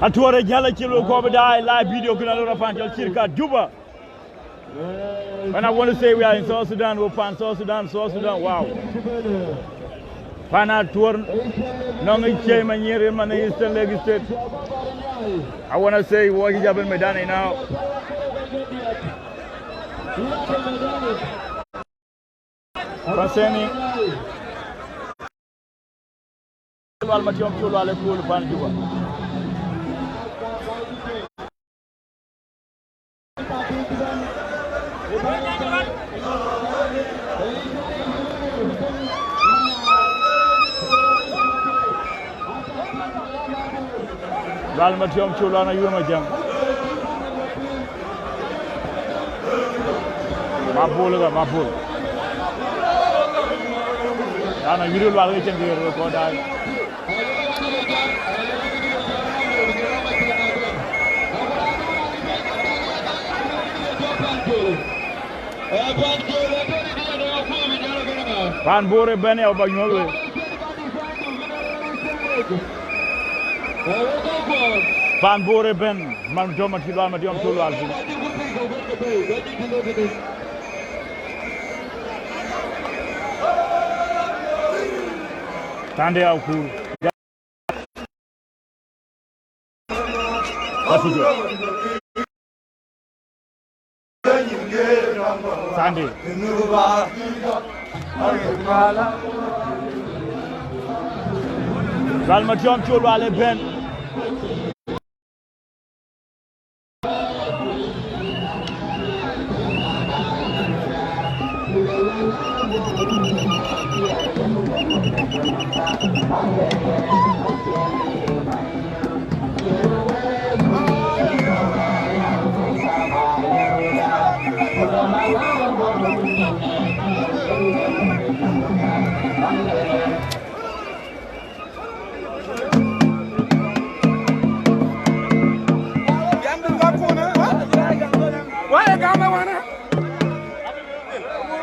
Atuot jala kilo ko bada live video kuna lora fan jal Ciec Juba. And I want to say we are in South Sudan, we fan South Sudan, wow. Pana tour nongi che manyere man Eastern Leg State. I want to say what hijab in Medani now. Concerning Lual Mawut Lual Mawut fan Juba. Lual Mawut Lual Majang Mangar ana Yirol wal ci ndir ko daal Pan bore bene o ba ñolwe Pan bore ben man joma ci Lual Mawut Lual Tande au ku Tande Lual Mawut Lual ben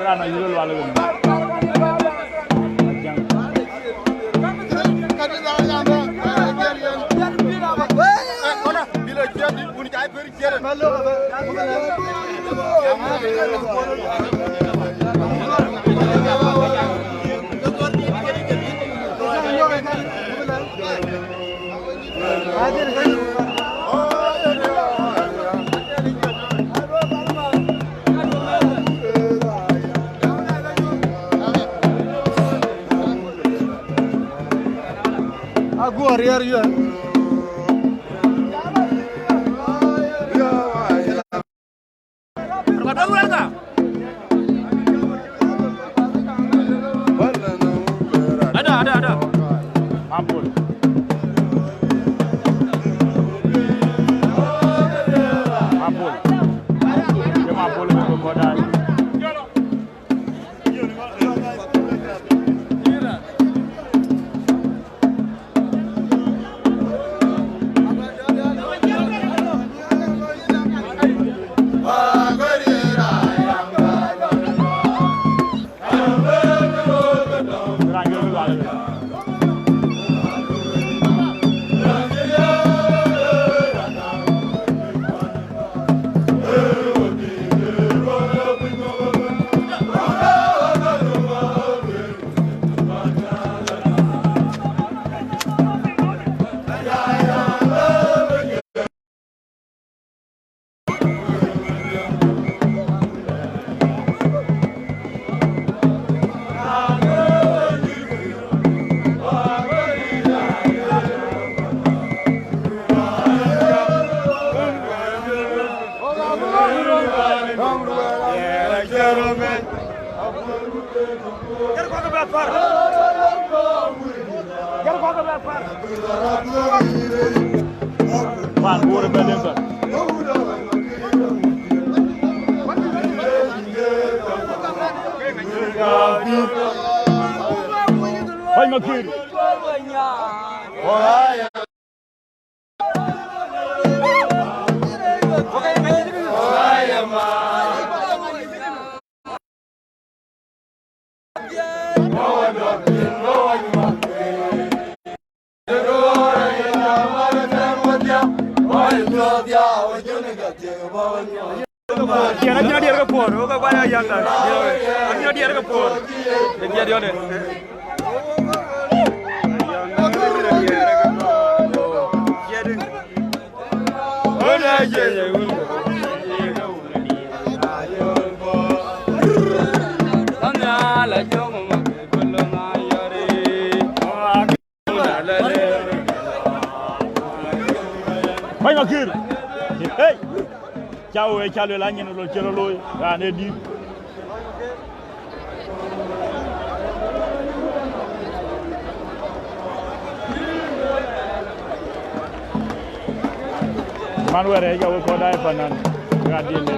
Karena Yirol wala gën Warrior you ada mampul dia mampul ke kodal Pan bore belenga Hai makir Dia nak dia ke por, oh kau banyak yang dah. Dia dia ke por. Dia dia ni. Baik makir. Hey. Ciao ciao le lagne lo cero lo ane di. Manuere ga ko dai fanan ga dile.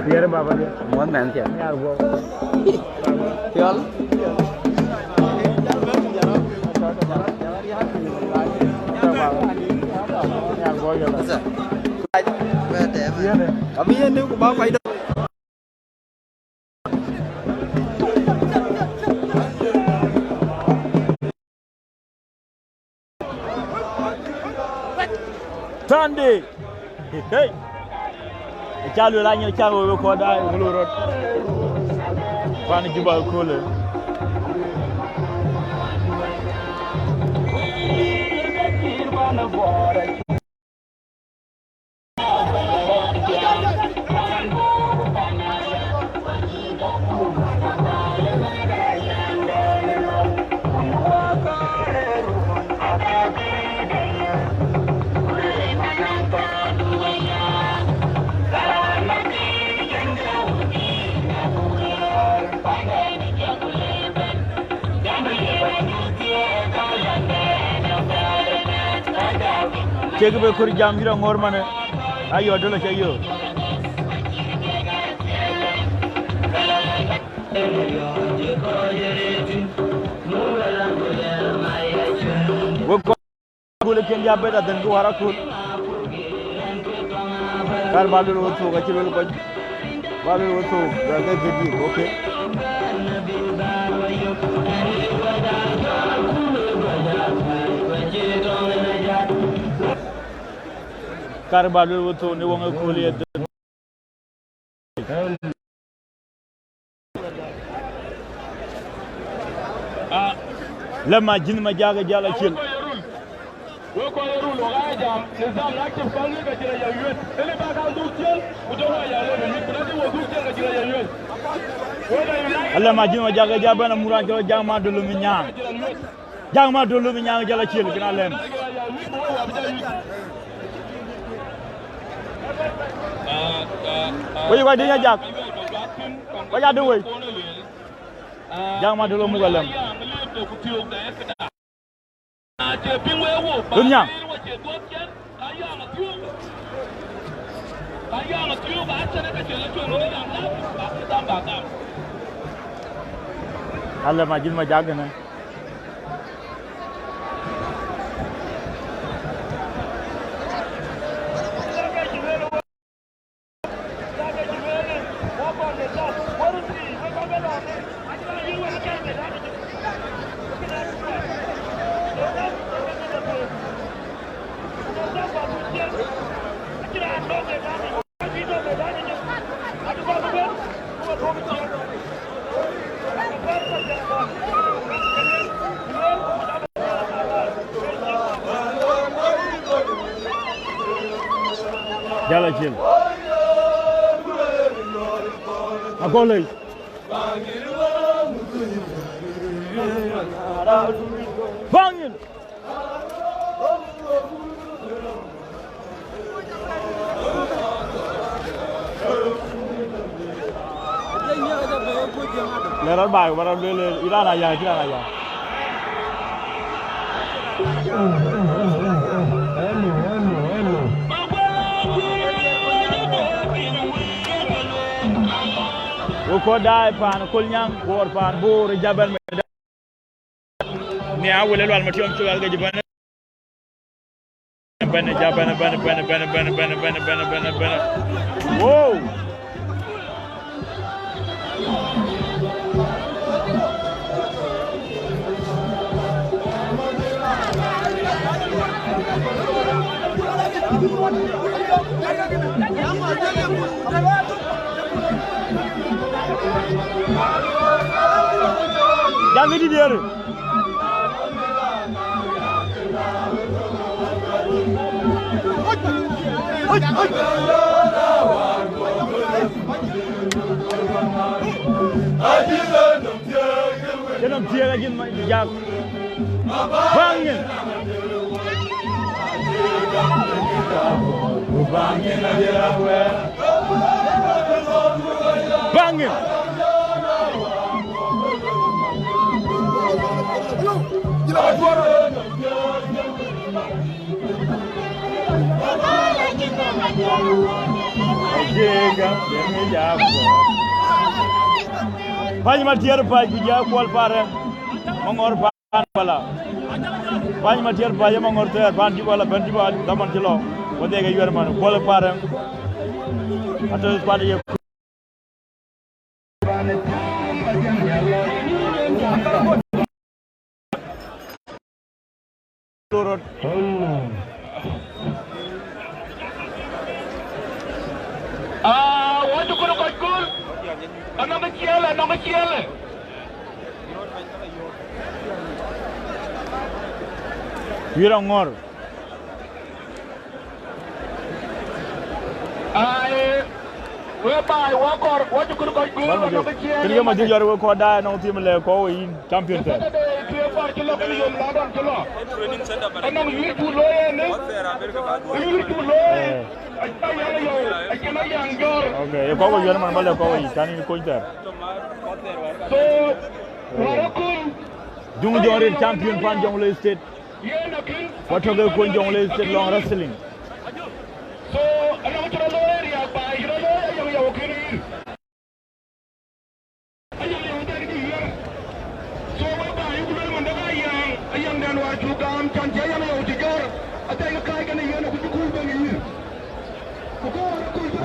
Biar bapa dia. Mohon nanti ya. Ya gua. Yirol. Ya gua ya. Kami ini ku bawa faida. Sunday. Hey. Chalu la ñu chawo ko da ngulurot fan Juba ko le Ciec be kur jam jira ngor mane ayo dolo Ciec Yuir wo ko bule ken ya beda den ko wara ko kar balu wo to ga ci lolu ko balu wo to ga ga gidi okay kar balu wo to ne wonga ko le lama Ajith Majak jala kil wo ko Yirol ga jam nizam lakin fallu ga jira Yirol ele ba ga dukiyal udo wa ya le ni kuna wo dukiyal ga jira Yirol Allah ma Ajith Majak ja bana muran ko jama do lumi nyang jama do lumi nyang jala kil gina len Woi wai dia jak. Wai ada woi. Jama do lu mugalam. Dunia. Allah ma Ajith Majak na. Jala kil. Agolay. Bangin. leral ba bara le irana ya irana ya ko dai pan kulnyang bor pan bor jabal ni awole wal matiom chugal ga jibana bana wow jangan di dia. Jangan dia lagi Majak. Bangin. Bangin aja Bangin. Pani matiar pai bija kual pare mongor pan bala pani matiar pai mongor ter pan jibala ben jibal daman jilo wode ga yer man kual pare ato pade ye turut watu kuno kul anong kiele Yirol whereby what you could Kiri ma jiyar ko da na team le ko yin champion te okay ko ko yar man male ko yi tani ko inter so dung jore champion pan jongle state what go ko jongle state long wrestling so anong tro area ba Yirol yung kini so ba yung kulo man daga yang dan wa jugam kan jaya na yung jigor atay kai kan yan ko ku ba ni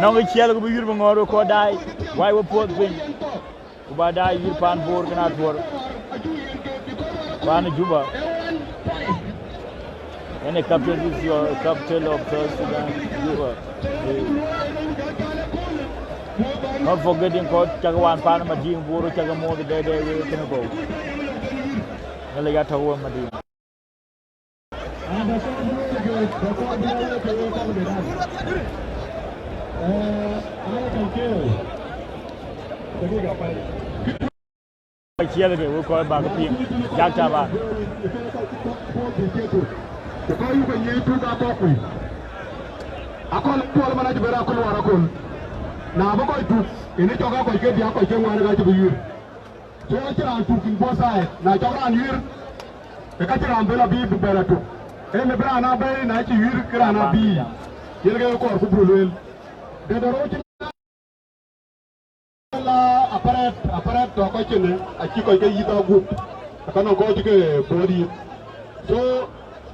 nongi ciel ko yir ngoro ko dai way wo pot bin ko ba dai yir pan bor kana tor pan Juba ene captain is your captain of Sudan Juba not forgetting ko chagwan pan ma jing boro chagamo de we kana go nale ga tawo ma di Ciel ke wo ko ba ko pin jak ta ba ko yu ko yetu ga ko ku akon ko mana ji bera ko wara ko na ba ko tu ini to ga ko ke dia ko ke ngwana ga ji yir so tira tu kin bo sai na to ran yir e ka tira ambela bi bu bera tu e me bra na be na ji yir kra na bi yel ga ko ku brulel de do ro aparat to ko chene a ci ko ke yita gup kana ko ci ke bodi so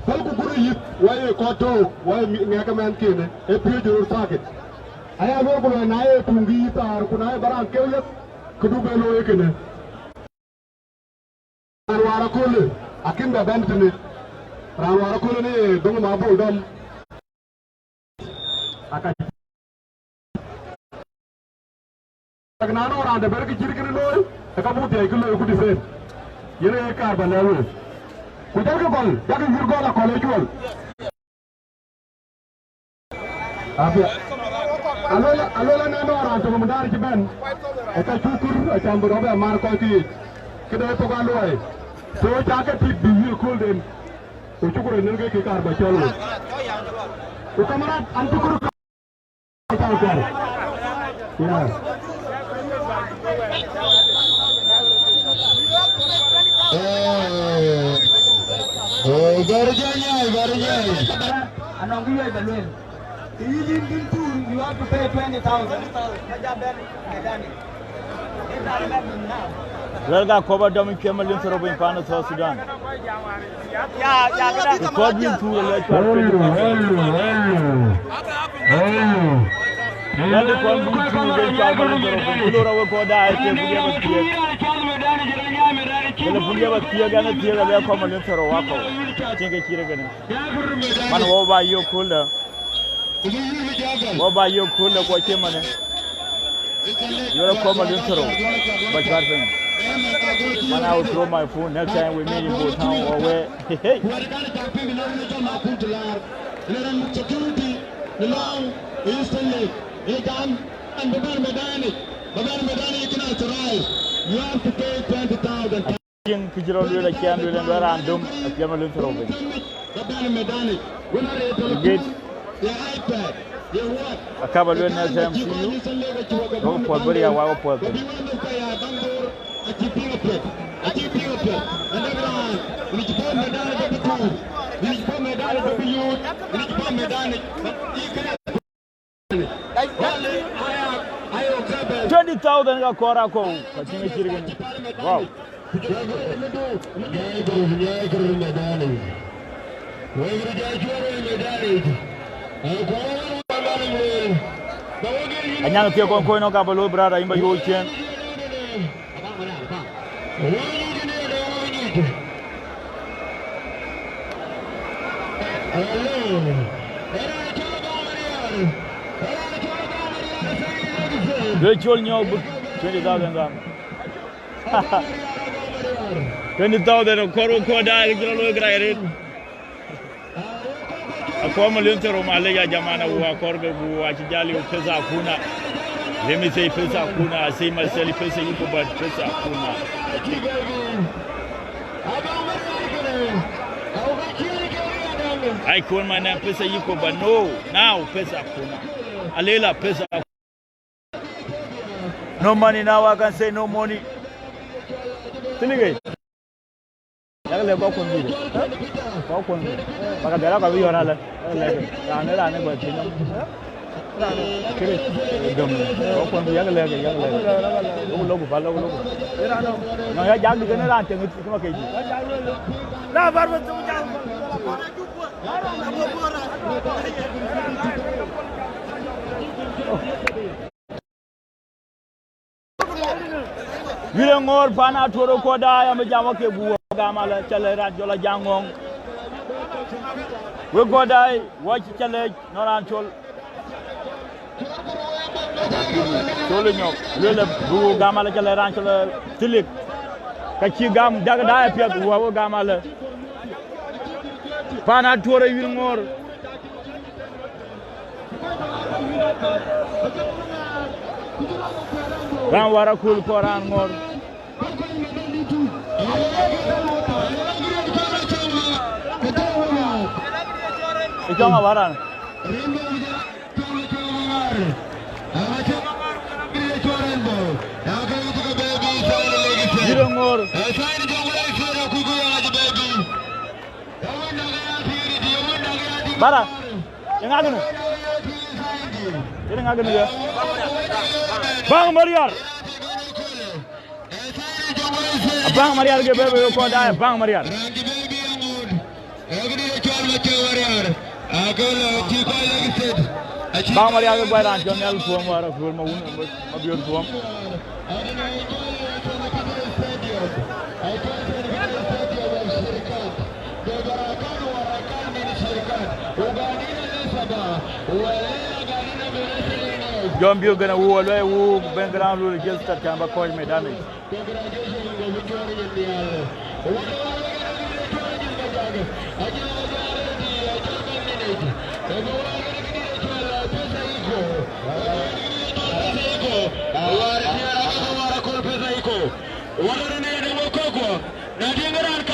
fal ko guru yit waye ko to waye ngaka man kene e pio jor saket aya no ko na e tungi tar ko na baran ke yet ko du belo e kene ran wara ko le akin da ban tene ran wara ko ne dong ma bo dom aka Nano around the Berg Chirikin Loy, a couple of days ago, could say, Yere Carbon level. Could you go? That is your goal, a college wall. Alola Nano around the Mudari Ben, a Kachukur, a Chamber of Marco, Kedapogaloy. So Jacket be you cool them. Who took a nugget car by Cholo. To come up and took a yeah. You have to pay 20,000. Welga cover domin kemal yin tsaro bin fana South Sudan. The court will to electoral Then the court will to bin fana tsaro bin kulura we ko da ai ke buge ba tiye. Kele buge ba tiye gana tiye ga le kemal yin tsaro wa ko. Tinga kire gane. Man wo ba yo kula. Wo ba yo kula ko ke mane. You're kemal yin tsaro. Ba garfen. Man, I will throw my phone next time we meet in Botown or where. Hey. You have to pay 20,000. Kijiro can do and random a Yamalun Robin. A couple of them see you. Don't for very a wild person. $20,000 a Korako. Wow. I now take on coin of Gabalo, brother, in my ocean. Virtual new 20,000. 20,000 of Koro Koda, Grayed. A former Linter of Malaya Jamana, who are Korga, who are Chijali, Pesa Kuna. Let me say Pesa Kuna, I say myself Pesa Yuko, but Pesa Kuna. I call my name Pesa Yuko, but no, now Pesa Kuna. Alela Pesa. No money now, I can say no money. Tiligay. Yagale ko kon bi. Ko kon. Baka dara ko wi yorala. Rane rane ko tin. Kire. Dum. Ko kon bi yagale. Logo ba logo. No ya jag di gene ran tengi kuma kai ji. La bar ba tum jang. Yirol pana toro ko da ya me jamo ke buwa gamala chale ran jola jangong we go dai watch chale noran chol cholo nyok le bu gamala chale ran chol tilik ka ci gam daga da ya pe buwa gamala pana toro Yirol Ran wara kul koran ngor Ijonga waran Yirol ngor Bara ngagunu ngagunu ya Bang Mariar Bang Mariar ke bebe ko da Bang Mariar Bang Mariar ke bayran jonel tuam wara ful ma won ma bior tuam Jombio gonna woo away woo background will just start camera call me damage.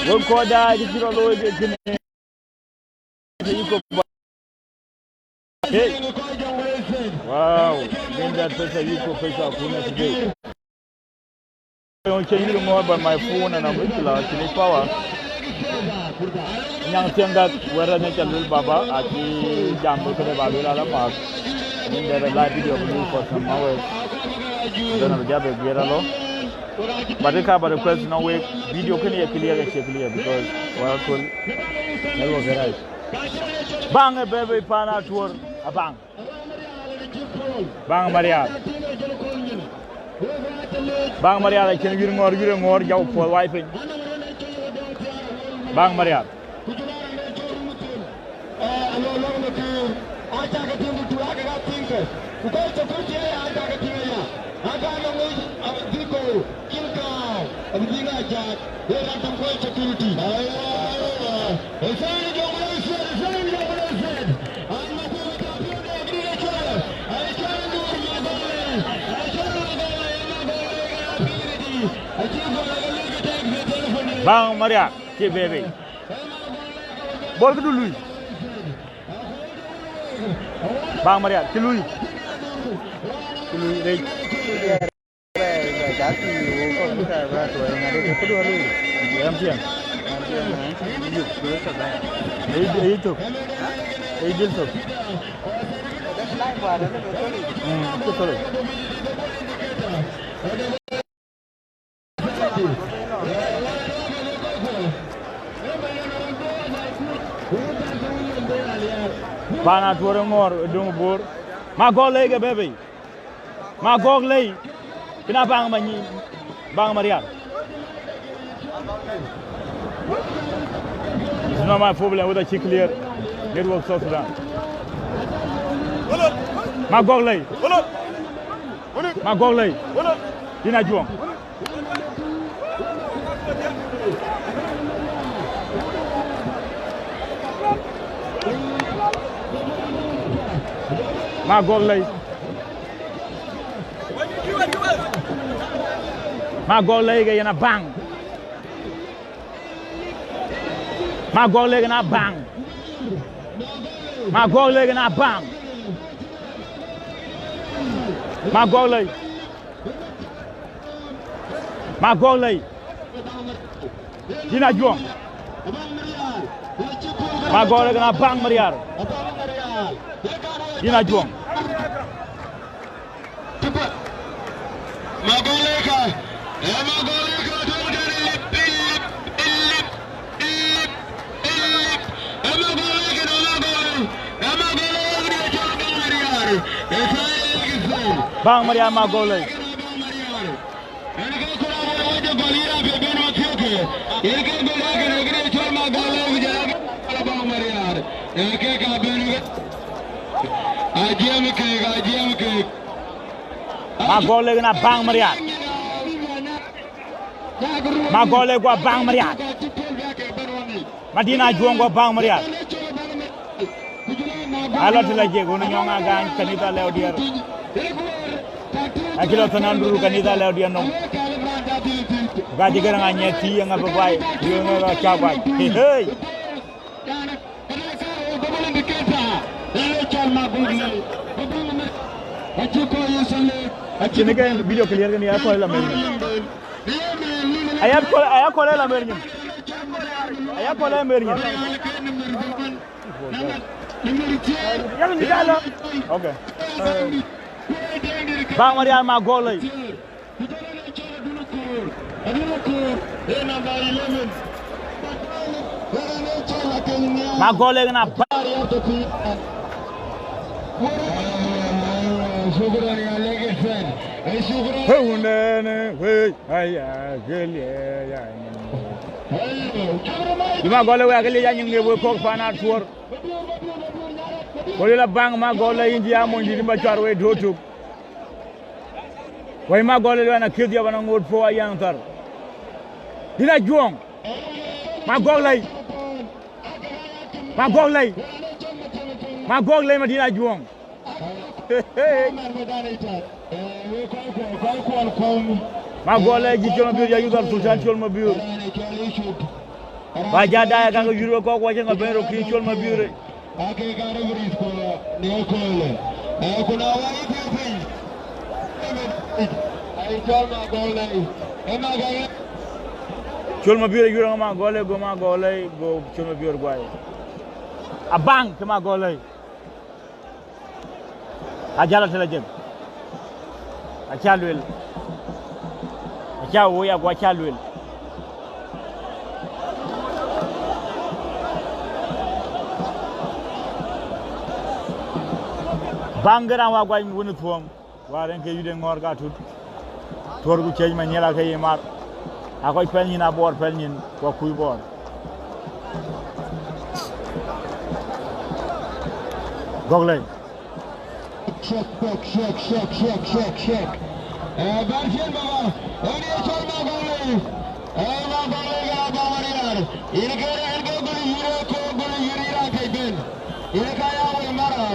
One quarter, wow, then that person you could face up today. I don't change more by my phone and I'm with you, power. Yang tiangkat warna jalur baba aki jambu kene balu lala mak. Ini dari live video ini for some hours. Dan ada jabe biara lo. Mereka pada request no way video kene ya clear because well cool. That was right. Bang bebe pana tour abang. Bang Maria. Bang Maria la Ciec Yuir ngor jaw po wifi. Bang Maria. Bang Maria, ke bebe. Bol ke dulu. Bang Maria, ke lui. Ke lui dei. Jati ko kita beratu yang ada ke kedua lu. Jam siang. Itu. Itu. Betul. Bana tuore ngor dung bor ma gol lay ga bebe ma gol lay kina bang ma ni bang Maria it's not my problem with a chick clear network South Sudan ma gol lay dina juang ma gol lay ga yana bang ma gol lay ga na bang ma gol lay ga na bang ma gol lay dina juang ma gol lay ga na bang Mariar dina juang Magoleka Bang Maria Magolay Magolay na bang Maria Magolay gua bang Maria Madina juang gua bang Maria Alot lagi guna nyonga gan kanita leo dia Akilo tananduru kanita leo dia nong Gaji garang anyeti yang apa baik dia ngapa cabai hey Cini kan video clear kan ya ko la mer ayat ko la mer ni ayat ko la mer ni yang ni dalo okay Bang Maria ma golay ma golay na Syukuran ya lagi fan. Syukuran. Hey, ayah, gelia ya. Cuma gole wa gelia yang ngewe kok fana tour. Gole la bang ma gole India mo ndi ba char we dotuk. Way ma gole la na kidi ya bana ngod fo ayang tar. Dina juang. Ma gole. Ma dina juang. Ma gole ji jono biur ya yudar sultan chol ma biur ba jada ya kanga yuro ko ko jenga bero ki chol ma biur ake kare bris ko ne ko le kuna wai pe ai chol ma gole Chulma biur yura ma gole go chulma biur guai. A bang ke ma gole. A jala tela jem. A chalwil. A chawo ya gwa chalwil. Bangara wa gwa wonu tuom. Waren ke yude ngor ga tut. Torgu change ma nyela ke yemar. Akoy pelnin abor pelnin ko kuy bor. Gogley. Check. Berşen baba. Öyle çalma Gogley. Ma Gogley ga bamari yar. İlgere elgo gulu yire ko gulu yirira kayben. İlka ya wo mara.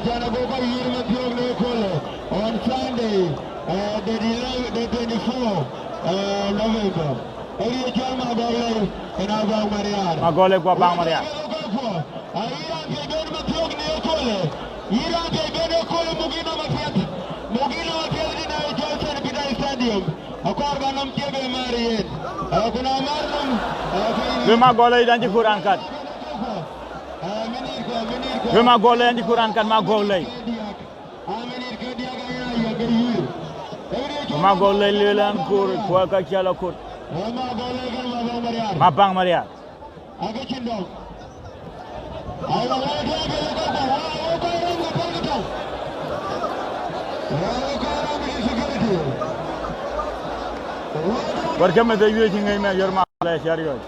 Jana go ko yirme pyog ne kolo. On Sunday, the 24 November. Eri chama Gogley ina bang Mariar. Ma Gogley ko bang Mariar. Iran ke ben ma pyog ne kolo. Iran ke ben kolo mugina ma pyat. Mugina ma pyat ni na Johnson Bidai Stadium. Akor ganam kebe marien. Kuna marnum. Ma Gogley dan di Quran kat. Ma Gogley dan di Quran kat ma Gogley. Ma Gogley lelan kur ko ka chala kur. Ma bang Mariar. Aga cindong. Ayo Warkam me deyu ci ngay me yor ma lay xar yoy.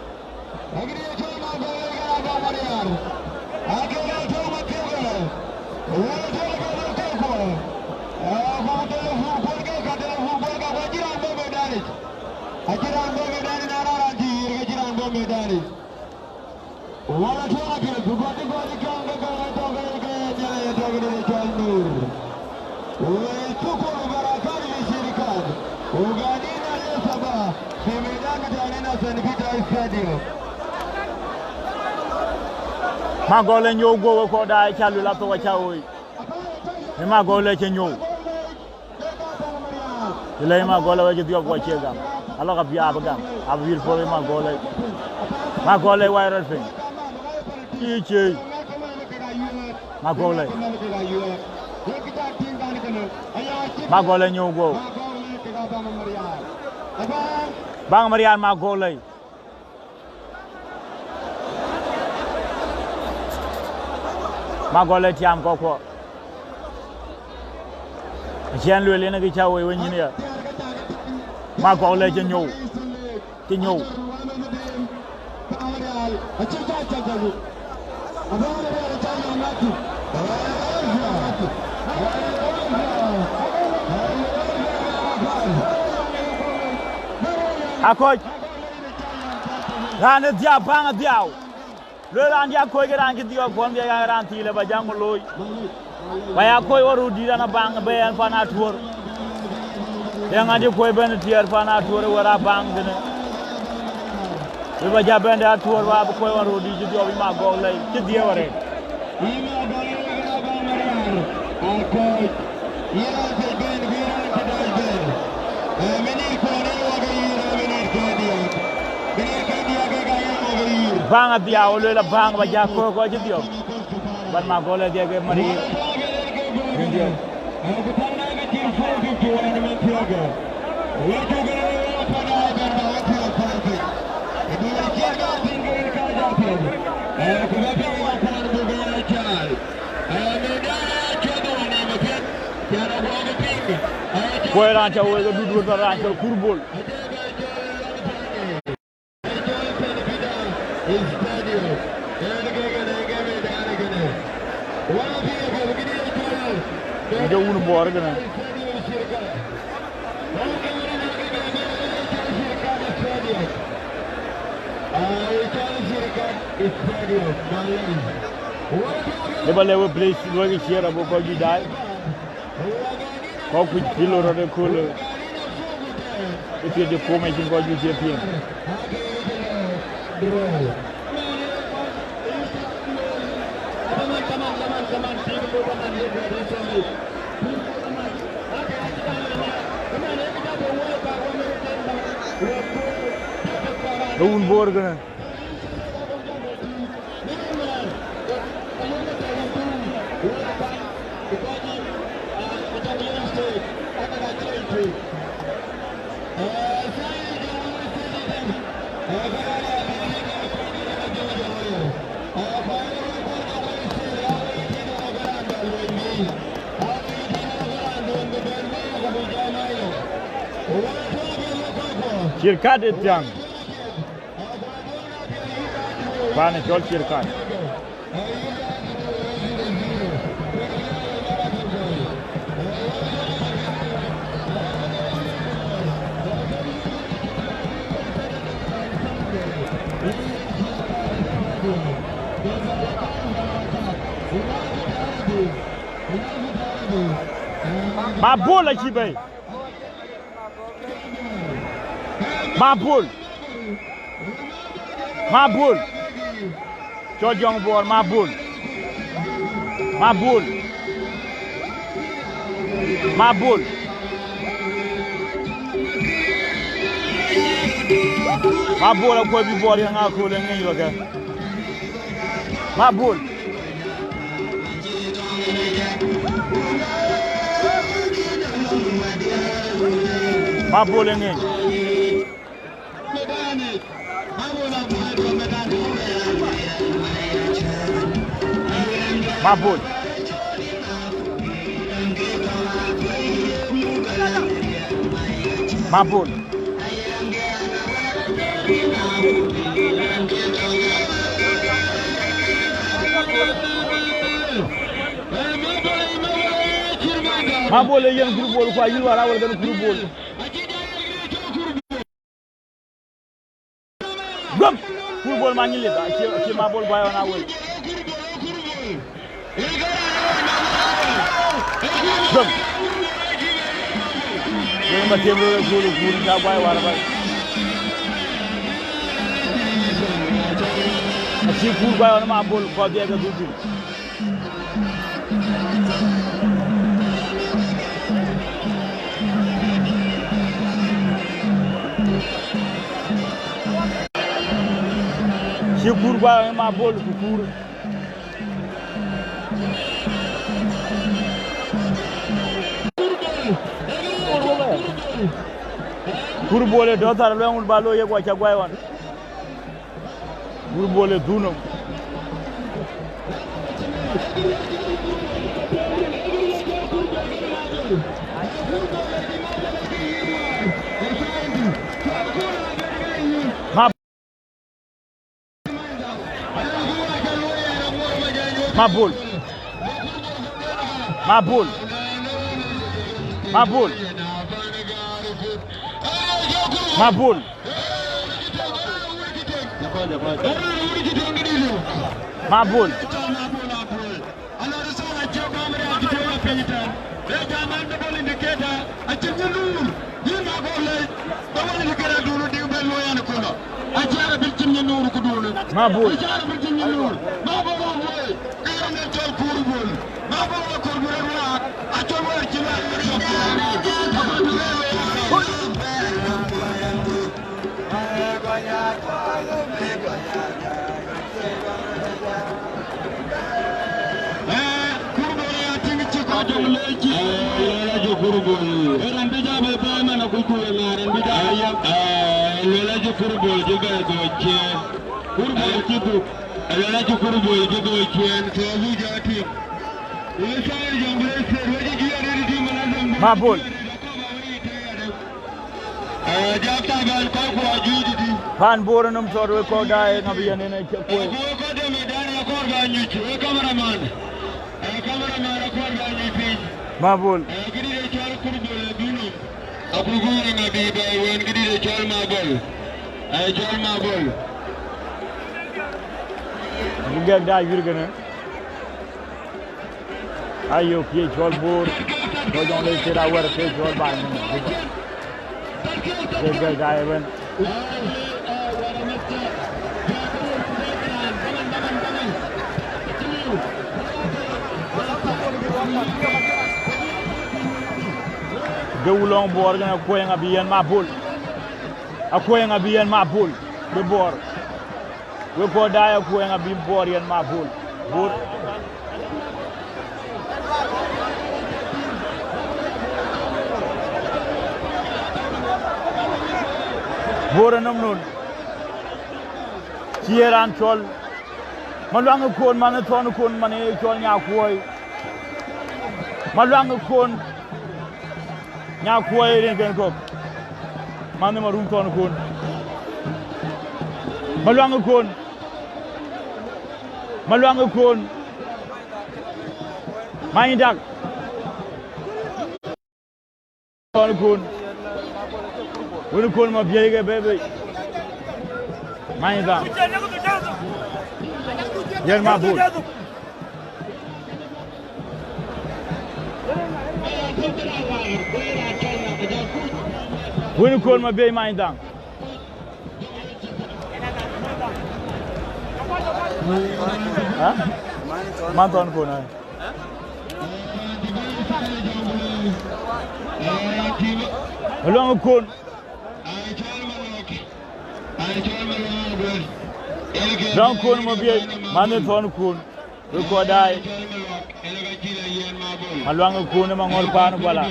Ma Gogley ñew go ko da chalu la to chawoy. Ma Gogley ci ñew. Ilay ma Gogley wa ci diop ko ci gam. Alors ka biya bagam. Ab wir fo ma Gogley. Ma Gogley way ral fe. Ci ma Gogley. Ma Gogley ñew go. Bang Mariar ma Gogley. Ma Gogley tiam ko. Jean Louis lena gi chawoy woni ni ya. Ma Gogley ci ñew. Ci ñew. Akoy. Rane dia bang diaw. Le ran dia koy ran ki dio kon dia ran ti le ba jang loy. Ba ya koy waru di dana bang be en fana tour. Ya ngadi koy ben tier fana tour wara bang dene. Be ba ja ben da tour ba koy waru di dio bi ma Gogley ci die ware. Akoy. Yira ke ben viran ke dal ben. Menir ko ne wa ga yira menir ke dia. Menir ke dia ga ga ya wa ga yira. Bang diaw le la bang ba ja ko ci dio. Ban ma Gogley de ge mari. Dio. Koy ran cha woy ga dudu ta ran cha kurbol. Nga wunu boor gëna. Deba lewo place lo gi chera bo ko gi dai. Ko ku filo ro de ko le. E fi de ko me gi ko gi je pien. un bor gana Ciec Yuir Bana jol Ciec Ma bola aqui, bem. Ma bola. Ma bola. Jojong bor ma bola. Ma bola. Ma bola. Ma bola ko bi bor yang aku le ngi waga. Ma bola. Ma bola ngi. Ma bola. Ma bola. Ma bola yen groupe bol quoi Yirol wala ben groupe bol gom groupe bol ma ngi le ci ma bol bayo na wol gom yeen ma tembo gol gol da bayo wala ba ci groupe bayo na ma bol ko biega dudu si kurba ma bol kur kurbole do tar lengul balo yego ca goywan kurbole duno ma bola. Ma bola. Ma bola. Ma bola. Ma bola. Ma bola. Ma bola. Pan boranum sorwe ko dai nabiyan ne ko ma bola. Gugag da yurgana ayo ki jol bor do jon le tera war ke jol ba ni gugag da even Gawulong bor gana ko yang abiyan ma bol akoy nga biyan ma bol be bor we ko daya ko nga bi bor yen ma bol bor bor nam non ci yeran tol man wanga kon man ton kon man e tol nya koy man wanga kon nya koy ren gen ko man ma rum ton kon man wanga kon man dak ton kon woni kon ma biege bebe man dak yen ma bol woni kon ma be ma indang ha man ton ko na long kon don kon mo biye man ton kon ko dai malwanga kon ma ngol panu bala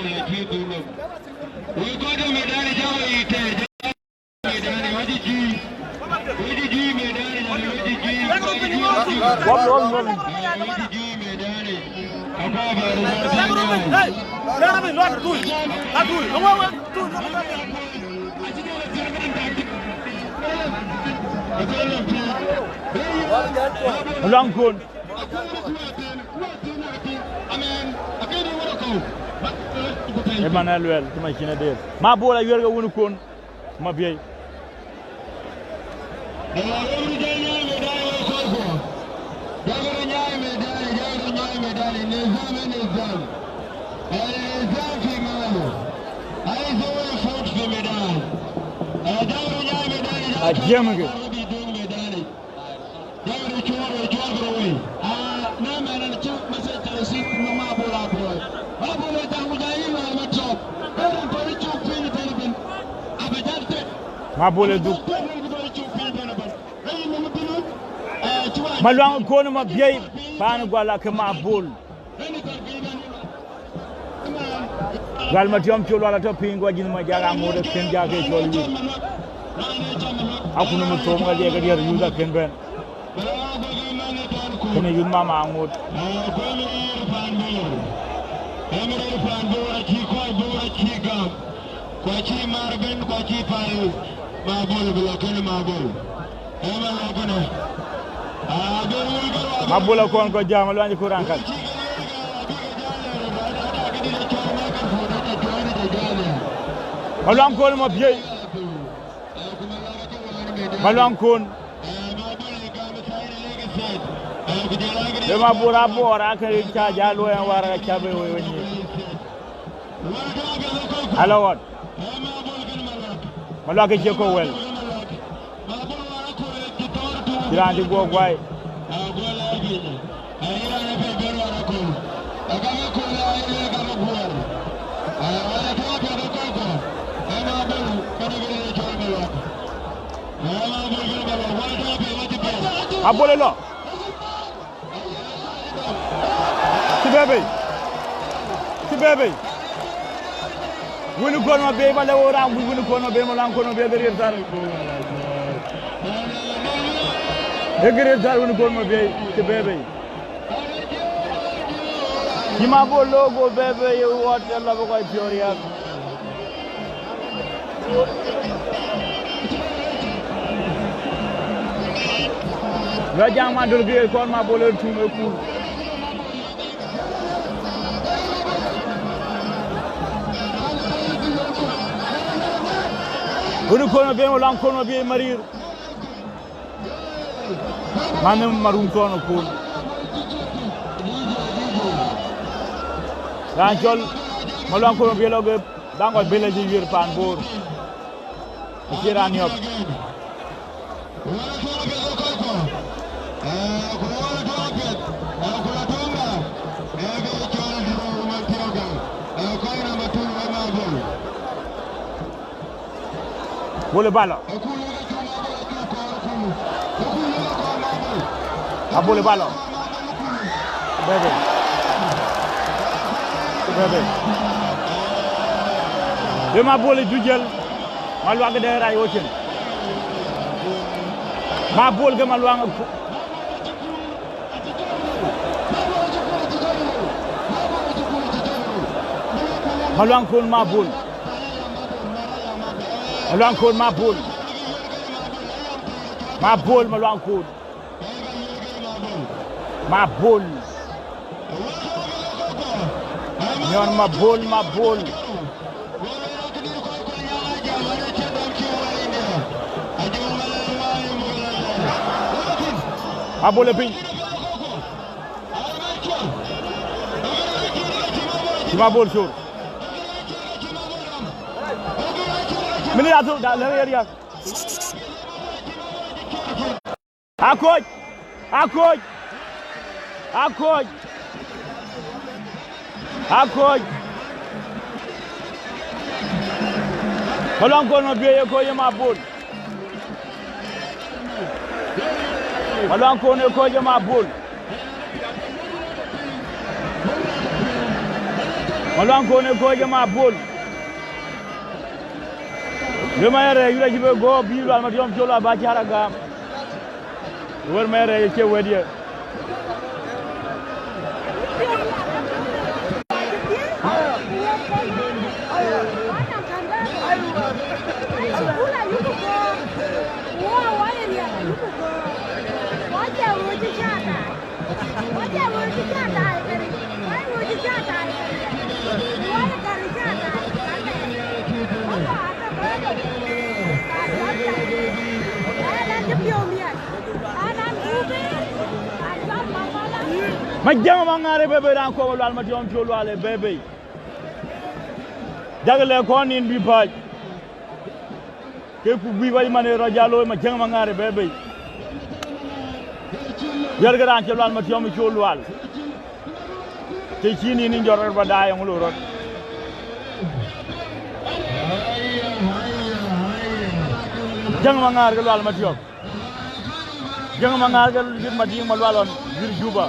long kon Emmanuel tuma kina der ma bola yerga woni kon ma biye ajemge ma bole du malwang ko ma biey pan gwala ke ma bol gal ma tiom ci wala to pingo jin ma jaga mo de ken jage ci wala wi akunu mo to ma jega der yuda ken ben kene yun mama ngot kwachi marben kwachi paru mabol bloken mabol ema lagone mabol kon ko jamal wani ko rankat malam kon mo biey malam kon de mabura bora ka cha jalo en wara chabe woni alawot malo ke jeko wel dirandi go gway abole lo Tibebe woni kono be bale wora woni kono be mo lan kono be gerir tar woni kono be Tibebe kima bo logo bebe yo wat la ko ay pioria Majang Mangar ge kon ma bole tume ku woni kono be mo lan kono be marir manam marum kono ko ranjol mo lan kono be loge dangol be la Ciec Yuir pan bor kiran yop Boleh balak. Abou le ballon. Bébé. De ma boule du jël ma luang de ray wochen ma boule ga ma luang kon ma boule ma luang kon ma boule ma boule ma luang kon ma boule nyon ma boule Abole pin. Cuma bol sur. Mini atu dah lari dia. Akoj. Kalau kau nak biaya kau yang mabul. Kalau kau nak kau yang mabul. Kalau kau nak kau yang mabul. Lumayan you like you go be Lual Mawut Jola bacara gam. Lumayan you cewek dia. Majang Mangar bebe dan ko Lual Mawut Jola le bebe. Jagle ko nin bi paj. Ke ku bi way mané rajalo Majang Mangar bebe. Yargaran ci Lual Mawut Jola. Te ci ni njor ba daay ngulu rot. Jang Mangar ke Lual Mawut. Jang Mangar ke Yirol Majang Mangar bir Juba.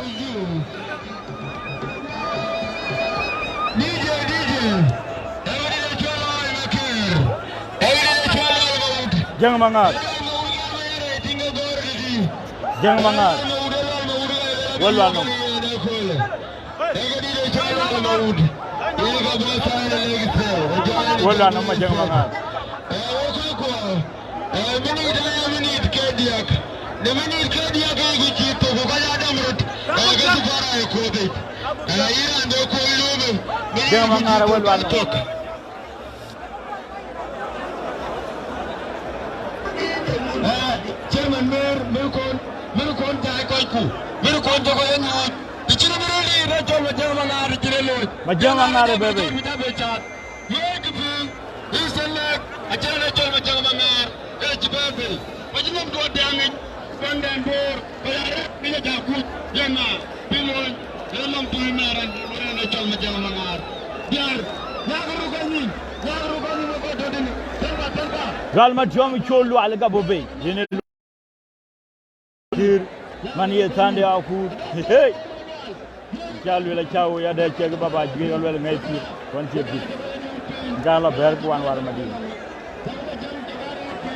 Jang Mangar. Lual Mawut. Wala nama Majang Mangar. Majang Mangar wala Chairman Mayor Melkon jai koiku Melkon jogo enyu ichiro miroli rajol Majang Mangar jirelo Majang Mangar bebe yekipu iselek achira rajol Majang Mangar ejibebe majinam do dangi pandan bor bayare biya jakut yenga pilon lemam tuimaran rajol Majang Mangar biar nagaru gani ko dodini tenka Lual Mawut Jola ala gabobe jene kir mani tande aku hey jalu la chawo ya da ce baba jige wala ngai fi kon ci bi gala ber ko wan war madina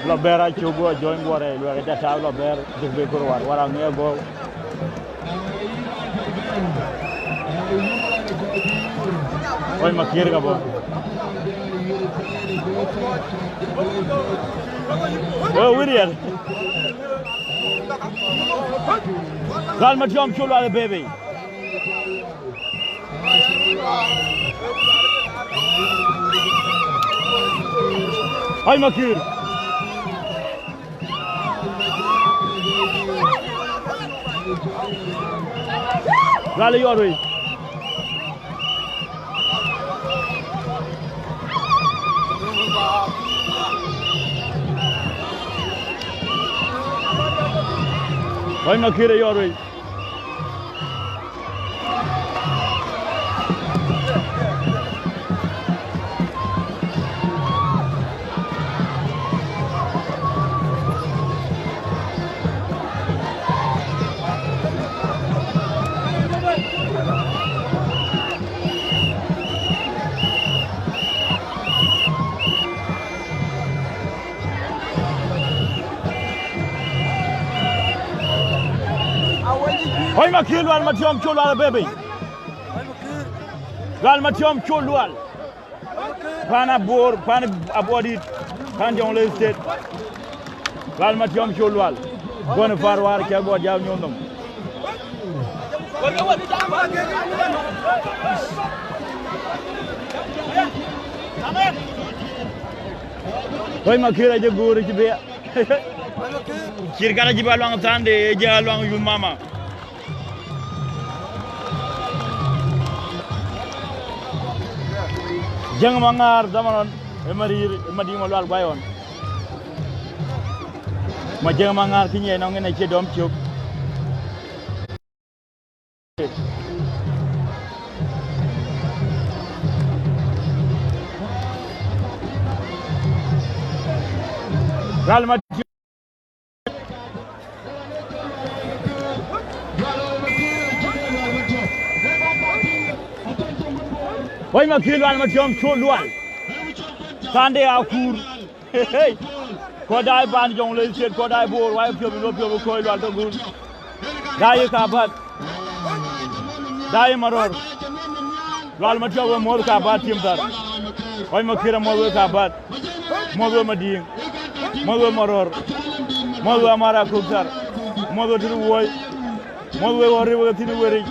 lo bera ci go joy ngore lo ga ta lo ber jigbe ko war wara ngai go oy makir ga bo oh William Lual Mawut Jola bebe Ay makir Lual Yirol Ay makir Yirol Hoy makir Lual Matiom Cholual baby. Lual Matiom Cholual. Pana bor, pana abodi, pan jong le state. Lual Matiom Cholual. Gona farwar ke bo jaw ñondom. Hoy makira je goor ci be. Kir gara ji balwang tande je alwang yu mama. Majang Mangar zamanon madi mo lwal bayon. Majang Mangar kinye no ngene ci dom ciok. Ral mat Hoy makil Lual Matiom Cholual. Sande akur. Ko dai ban jong le set ko dai bor way pyo ko Lual to gun. Dai ka bat. Dai maror. Lual Matiom mor ka bat tim dar. Hoy makira mor ka bat. Mor mading. Mor maror. Mor amara kuksar. Mor tiru woy. Mor we wori we tiru wori.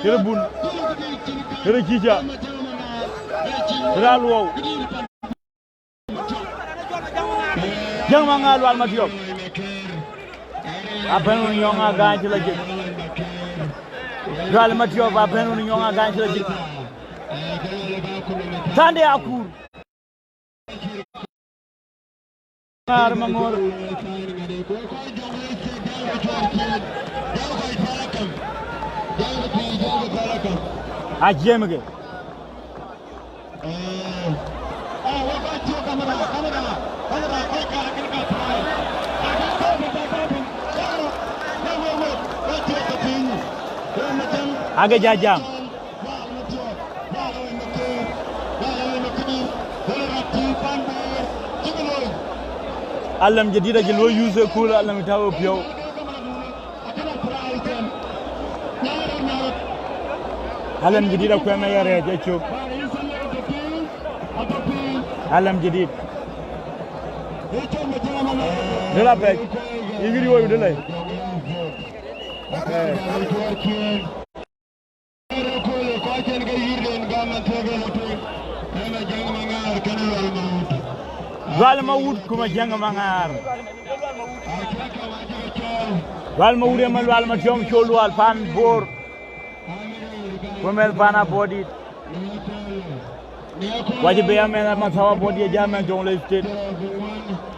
Tiru bun. Kere Cica Ral wow Majang Mangar Lual Matiom apen ñonga gañ ci la jëk Lual Matiom apen ñonga gañ ci la jëk Sande akur Ngar mangor Ajemge Aga jajam Alam jadida ji lo use kula alam tawo pio Alam jadida ko me yare je chok Alam jadid Dela pek ingiri wo delay Lual Mawut kuma Majang Mangar Lual Mawut e man Lual Matiom Cholual pan bor Kumel pana body Wajibe amena matawa body jamen jong le state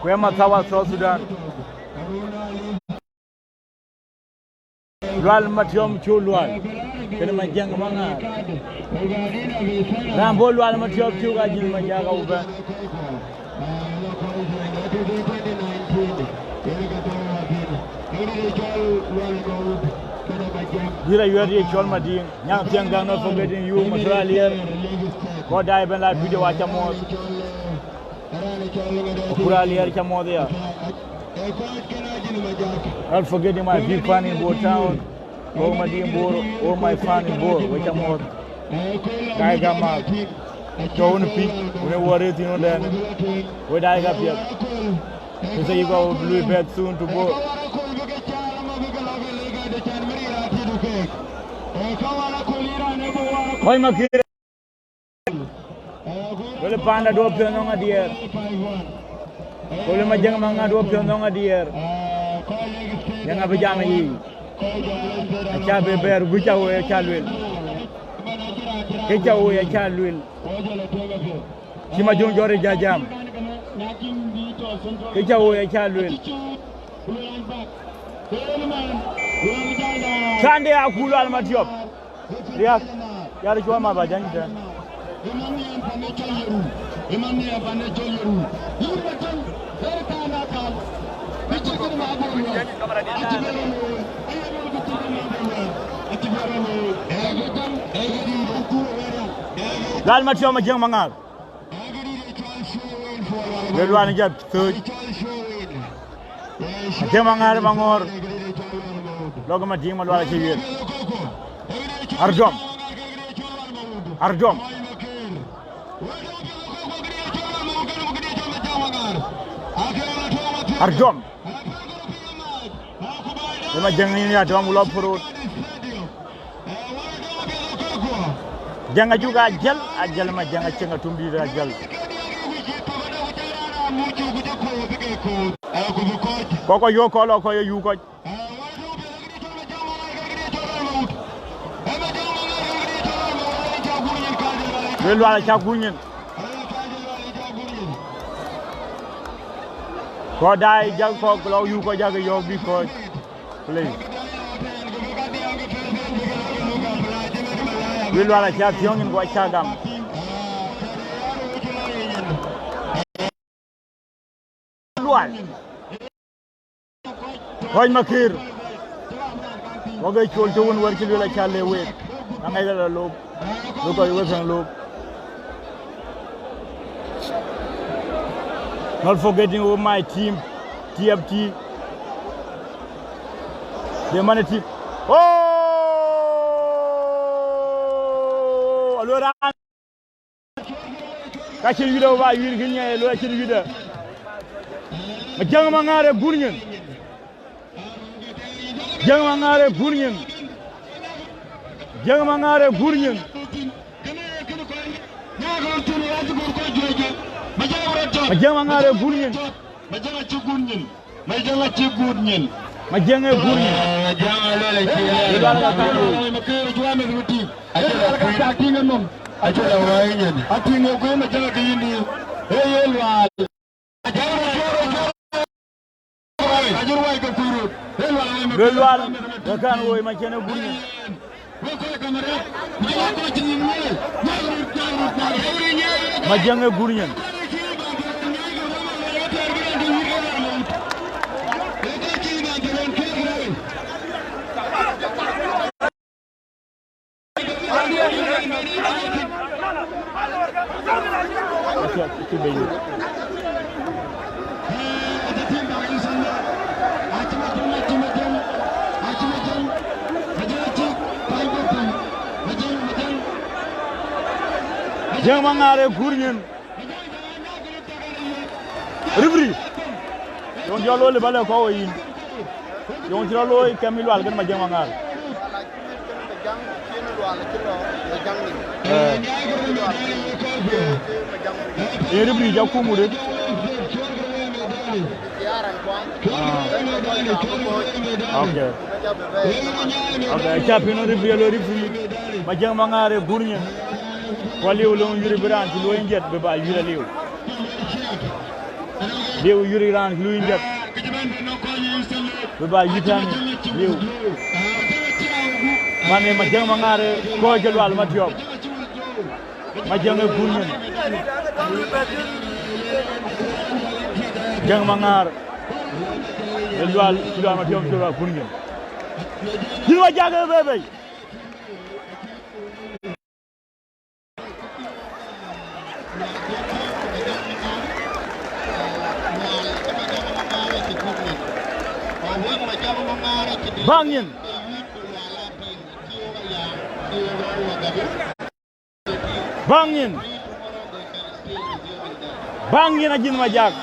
Kwe matawa South Sudan Lual Matiom Cholual kene Majang Mangar Rambo Lual Matiom Cholual Ajith Majak uben Dira Yuir chol mading nyang tiang gang not forgetting you Australia ko dai ben la video wa chamo Australia chamo dia not forgetting my big fan in Bo town oh mading Bo oh my fan in Bo wa chamo dai gama Joan Peak we worry thing then we dai ga pia you say you go blue bed soon to Bo Hoy makir Wala panda do pyo nga dier Wala Majang Mangar do pyo nga dier Yang apa jam yi Acha beber gucawo ya chalwel Kecawo ya chalwel Sima jong jore jajam Kecawo ya chalwel Sande akulu Lual Matiom Lihat yar cuma ma bajang kita Lual Matiom Majang Mangar Lual jab tuj Majang Mangar bangor logo ma ding ma wala Ciec Yuir Ardom Majang ini ada mula perut jangan juga ajal Majang cenga tumbi ajal koko yo kolo ko yo yu ko Lual wala chakunyen ko dai jag ko lo yu ko jag yo bi ko play Lual wala cha tiongin ko chagam Lual koy makir ko gay chol to won war ci Lual cha le we ngay la lo ko wesan lo not forgetting my team TFT the money team alora ka Ciec Yuir ba Yuir ginya lo Ciec Yuir Majang Mangar bunyen Majang Mangar bunyen Majang Mangar bunyen Majang Mangar bunyen Majang Cigunyen Majang Cigunyen Majang bunyen Lual kan woy Majang bunyen Majang bunyen Majang Mangar gurnyen ribri yon jalo le bale ko yin yon jalo Kamil Lual gan Majang Mangar ribri ja ku murid okay chapino ribri lo ribri Majang Mangar gurnyen waliw lo yuri biran ci lo njet be ba yura lew yuri ran lu njet be ba yitani lew mané Majang Mangar ko jël wal ma tiob Majang gurnyen Majang Mangar jël wal ma tiob ci wal gurnyen ci wa jage bebe Bangin Ajith Majak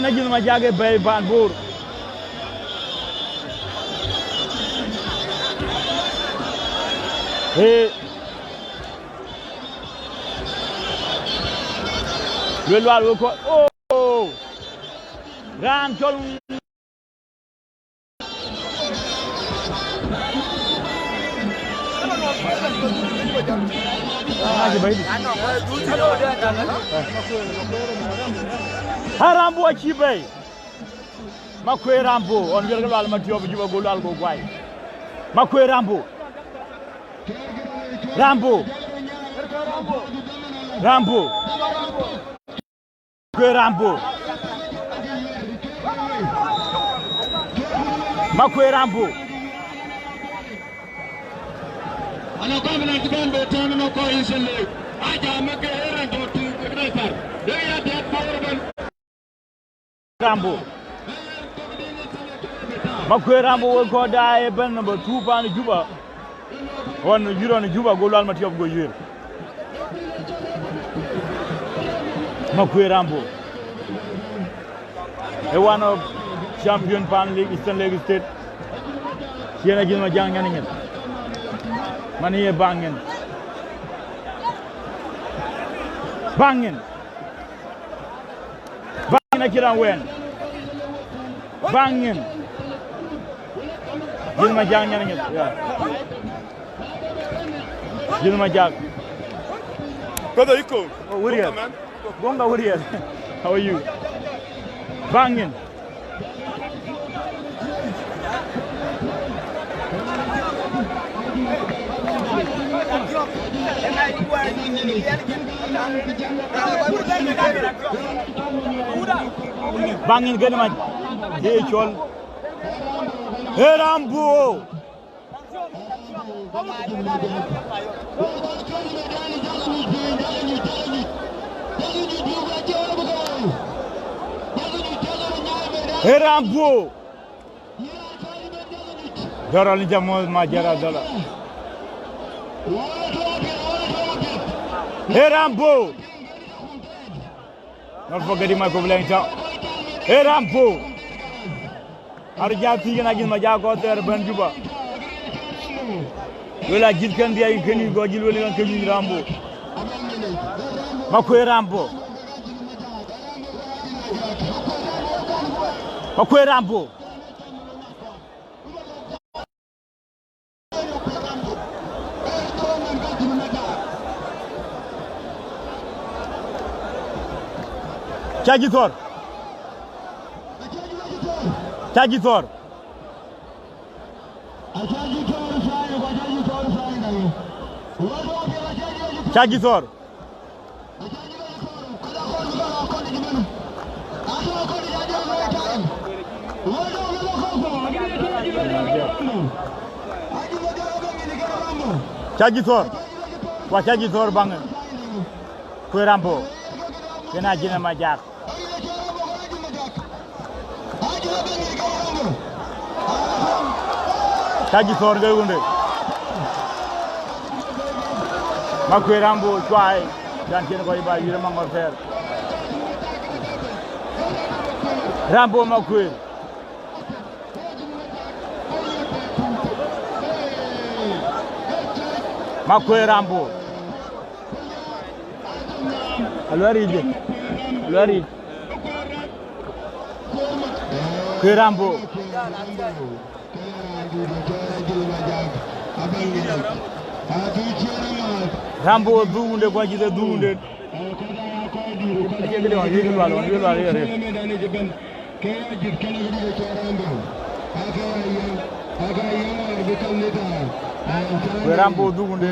Ajith Majak bay Banbour Lual ko ran chol Rambo achibe makwe Rambo on wer Lual ma tiob Juba go Lual go gway makwe Rambo kwe Rambo makwe Rambo ana ko mena tiban be tan no ko inselle aja make ran to tu kredar de ya de power ban Rambo Makwe Rambo will call die ben number 2 pan Juba. One Yirol Juba go Lual Mawut go Yuir. Makwe Rambo. One of champion pan league Eastern Lake State. Ciec Yuir Majang Mangar. Mani bangin. Bangin. Bangin akira wen. Bangin. Ajith Majak yeah. Ajith Majak. Brother Iko. Oh, Uriel. Bonga Uriel. How are you? Bangin. Bangin gani ma Yirol. Rambo. Rambo. Yirol ni jamo majara dala. Rambo. Not forgetting my problem. Rambo. Arja tiga Ajith Majak go there ben Juba. Wala Ajith kan dia keni go jil wala keni Rambo. Makwe Rambo. Makwe Rambo. Ciec Yuir. Ciec Yuir. Ciec Yuir. Ciec Yuir. Wa Ciec Yuir bang. Kue Rambo. Kena Ajith Majak. Ciec Yuir gay wunde. Makwe Rambo try dan kena ko iba Yirol Mangar fer. Rambo Makwe. Makwe Rambo. Alwari. Kue Rambo. Rambo duunde ko Ajith duunde. Rambo duunde.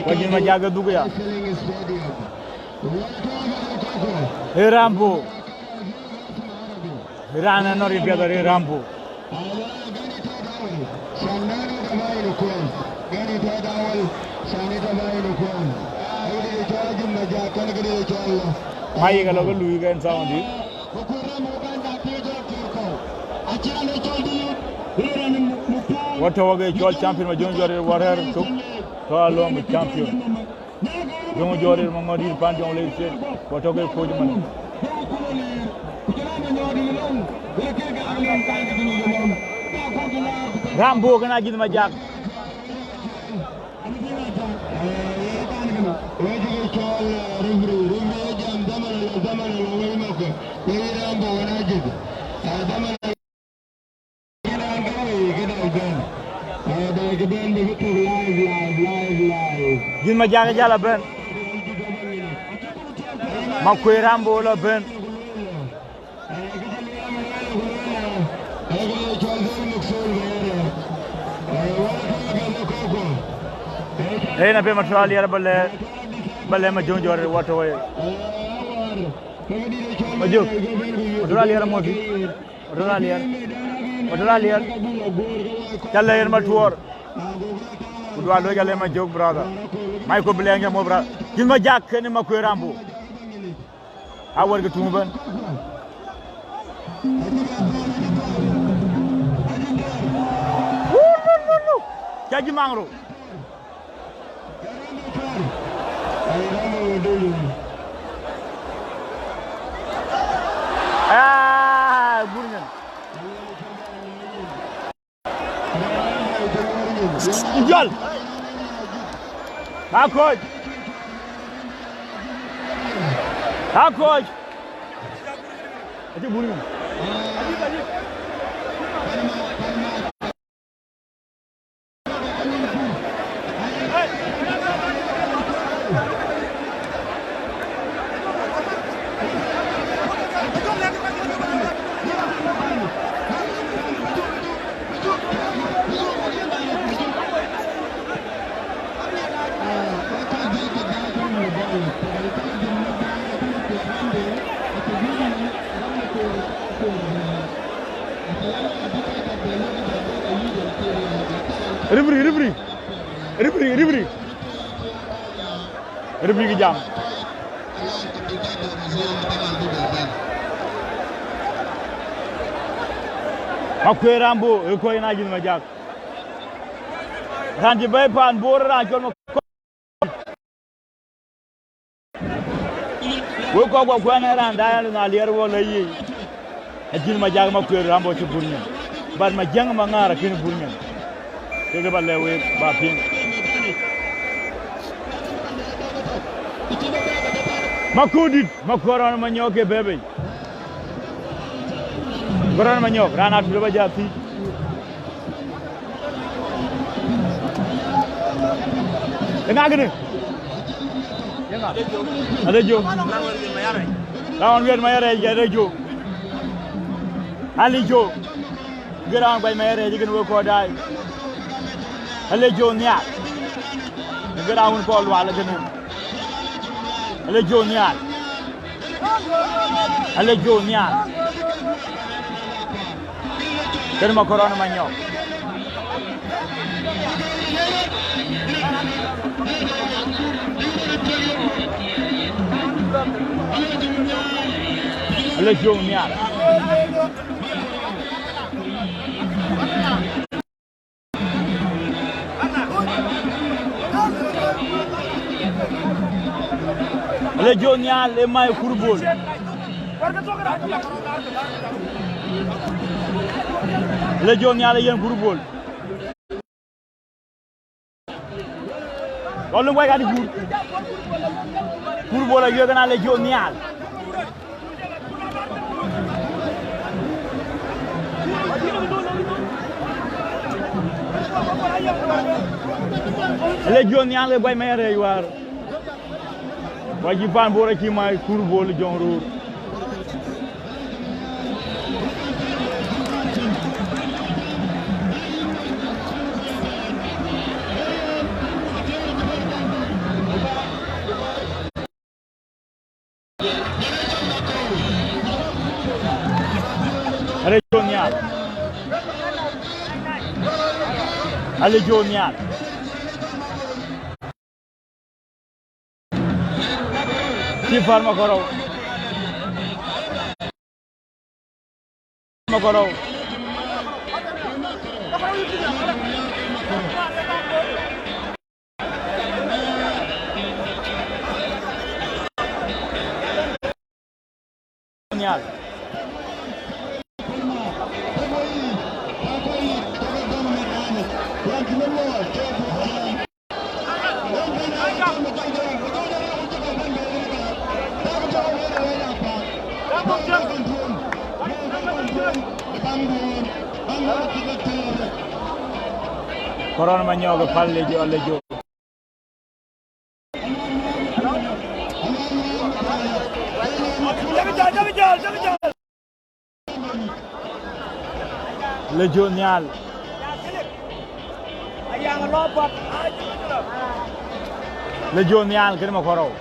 Ajith Majak dugu ya. Rambo. Rana nori biadare Rambo. Mai kalau ke lui kan sound di. What wage Yirol champion Majang Mangar warer tuk to along champion. Jong jore mangodi pan jong le set what wage coach man. Rambo kena Ajith Majak. Ajith Majak jala ben. Makwe Rambo la ben. Na pe matral yar balle Majang Mangar wato way. Majuk. Matral yar modi. Matral yar. Challa yar matuor. Udwa lo gale Majang brother. Mai ko blenga mo brother. Ajith Majak ni Makwe Rambo. Awar ke tumban. Ciec Mangro Burnian Yirol Atuot Itu Burnian Ribri ki jam Makwe Rambo ko ina Ajith Majak Ranji bay pan bor ran jol ma wo ko na ran da na lier wo la yi Ajith Majak Makwe Rambo ci Burnian bar Majang Mangar kin Burnian ke ba lewe ba pin Makudit makoron manyoke bebe Koron manyok rana tu ba jati Enga gede Enga ada jo lawan wer mayare ya ada jo Ali jo geran bay mayare jigen wo ko dai Ale jo nya geran ko wala gene Ale Jonial Terima korona manyok Ale Jonial Le Jonial e may kurbol Le Jonial yen kurbol Wala way gadi kurbol ak yogana Le Jonial Le Jonial e bay mayre war Wajiban bora ki may kurbol jonro Ale Jonial Ki farma koro Jonial Koron manyoga palle jo alle jo Le Jonial Le Jonial kene ma koro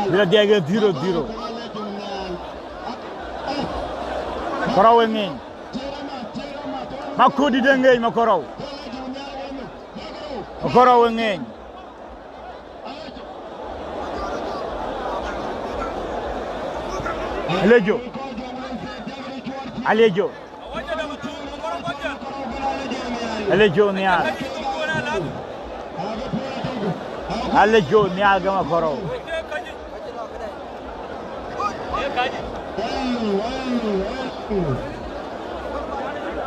Bila diaga 0-0 Koro wengen Makudi dengeng ma koro Alejo. Alejo. Alejo nial. Alejo nial gama koro.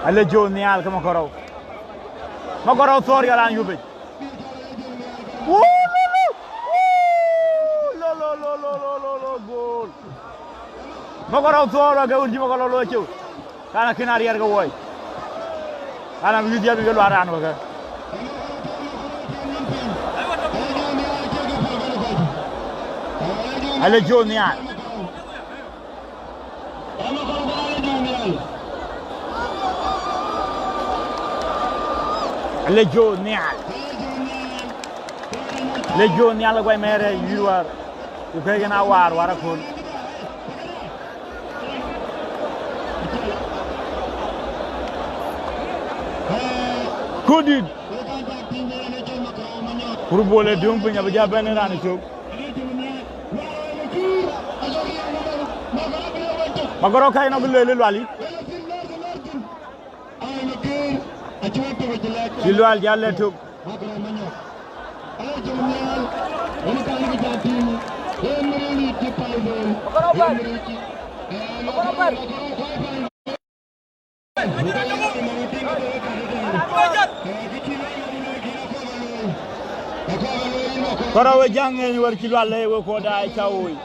Alejo nial gama koro. Makoro sorry alan yube. Lo goal. Makoro sorry ga urji makoro lo chew. Kana kinari yar ga woy. Kana mi dia bi ga lo aran ga. Alejo nial. Alejo nial. Lejo nial ko mere yuar. Yu kay gana war wara ko. Kodid. Pour bolé dum punya ba ben ran tok. Magoro kay no le wali. Lual jalle tok. Koro jange ni war ci Lual wo ko da chawoy.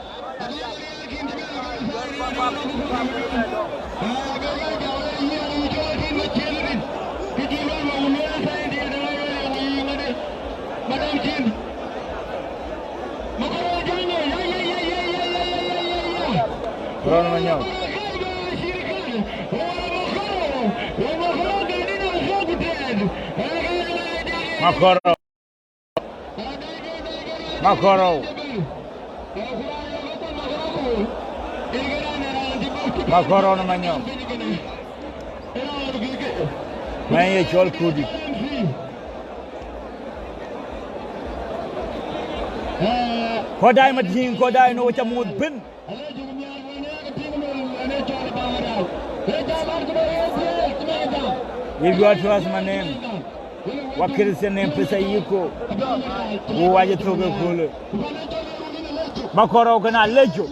Ron manyo. Makoro. Makoro. Makoro no manyo. Maye chol kudi. Kodai mading kodai no chamud bin. If you are to ask my name, what is your name? Pesa Yiko. Who are you talking to? Makoro kana lejo.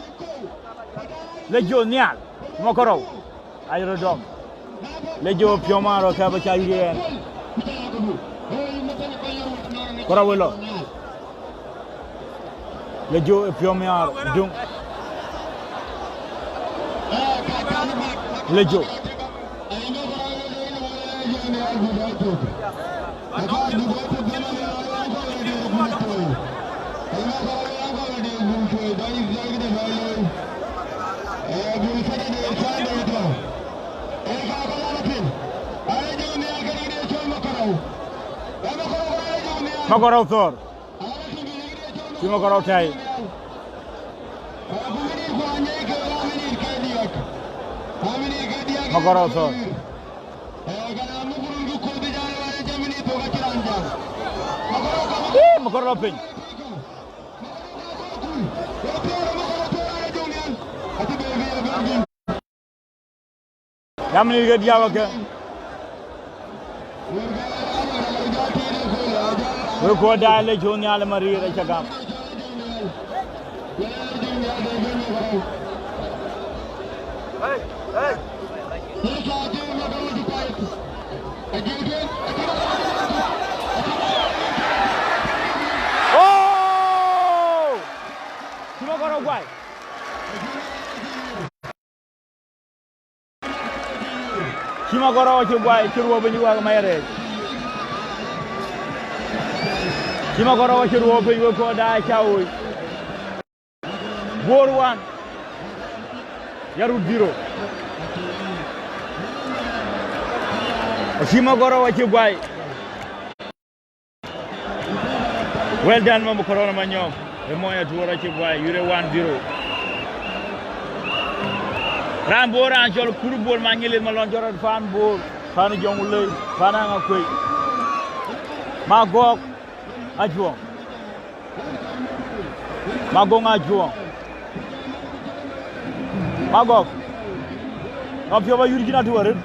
Lejo nial. Makoro. Ayro dog. Lejo piomaro ka ba cha yire. Korawelo. Lejo piomaro dung. Lejo. Makoro thor. Si makoro tai. Makoro thor. Makoro pin. Yamni ga diawa ka. We ko dale joni ala mari ra chagam. Hey. Oh! Cuma kau guai. Cuma kau guai, curwa benjua kemarin. Cuma kau curwa benjua kau dah cawi. Boruan. Yarud biro. Cuma kau guai. Well done, Mambo Corona Manyo. The Moya to Chief Yuir 1-0. Rambo and Jol Kurubol Manil Malonjor fan ball, Fan Jongule, Fananga Quick. Magog Ajuang. Magong Ajuang. Magok. Ngap yo ba yuri gina tu warin.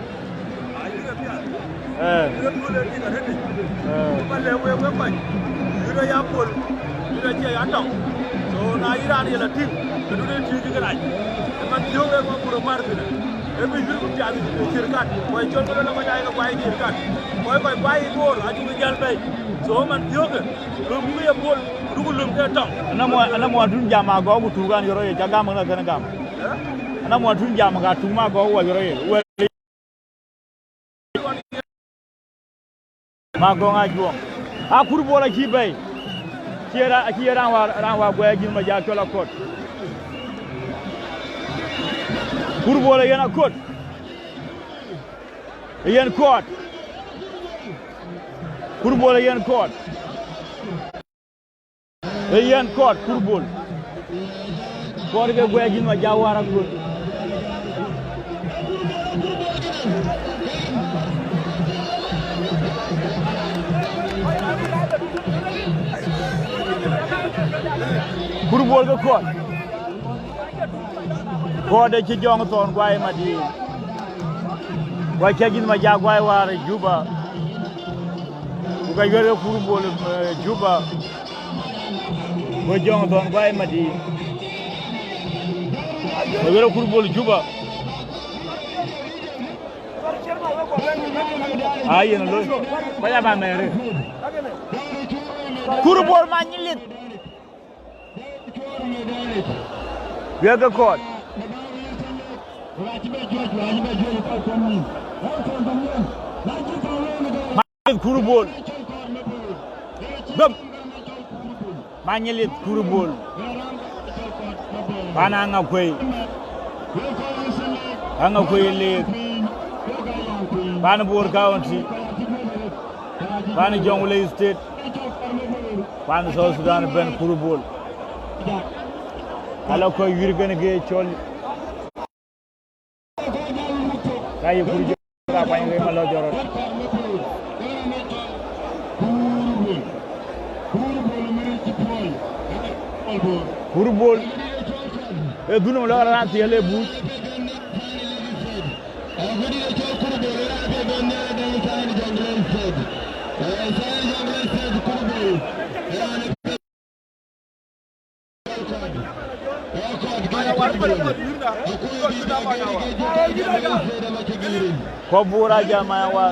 Balle we mai. Yuro ya pol. Yuro je ya tong. So na iran ya latif. Du ne ti ji gara. Man yo we ko pour marque. E bi yuri ko tiali Shirakat. Boy jol ko la ma jay ko bay Shirakat. Boy koy bay bor aju ngi jal bay. So man yo ke. Lu mu ya pol dugulum ke tong. Ana mo dun jama go bu tugan yoro ye jaga mo na kana gam. Ana mo dun jama ga tuma go wa yoro ye. Ma go nga juo. A kur bola ki bay. Ki ran wa go Ajith Majak tola kot. Kur bola yana kot. Yen kot. Kur bola yen kot. Yen kot kur bol. Kot ke go Ajith Majak wara kot. Kurubol ke kot de ci jong ton gway madi way Ciec Majak gway war Juba ko yore kurubol Juba ko jong ton gway madi ko yore kurubol Juba ayen lo baya ba mere kurubol ma ñilit Biaga kot. Kurubol. Gam. Manyelit kurubol. Pana nga koy. Anga koy le. Pana Bor County. Pana Jonglei State. Pana South Sudan ben kurubol. Ala ko yuri gën ge ciol kay pour joga bañ ngay ma lo jorot pour bol e dunum la ran tele bu ko bura jama wa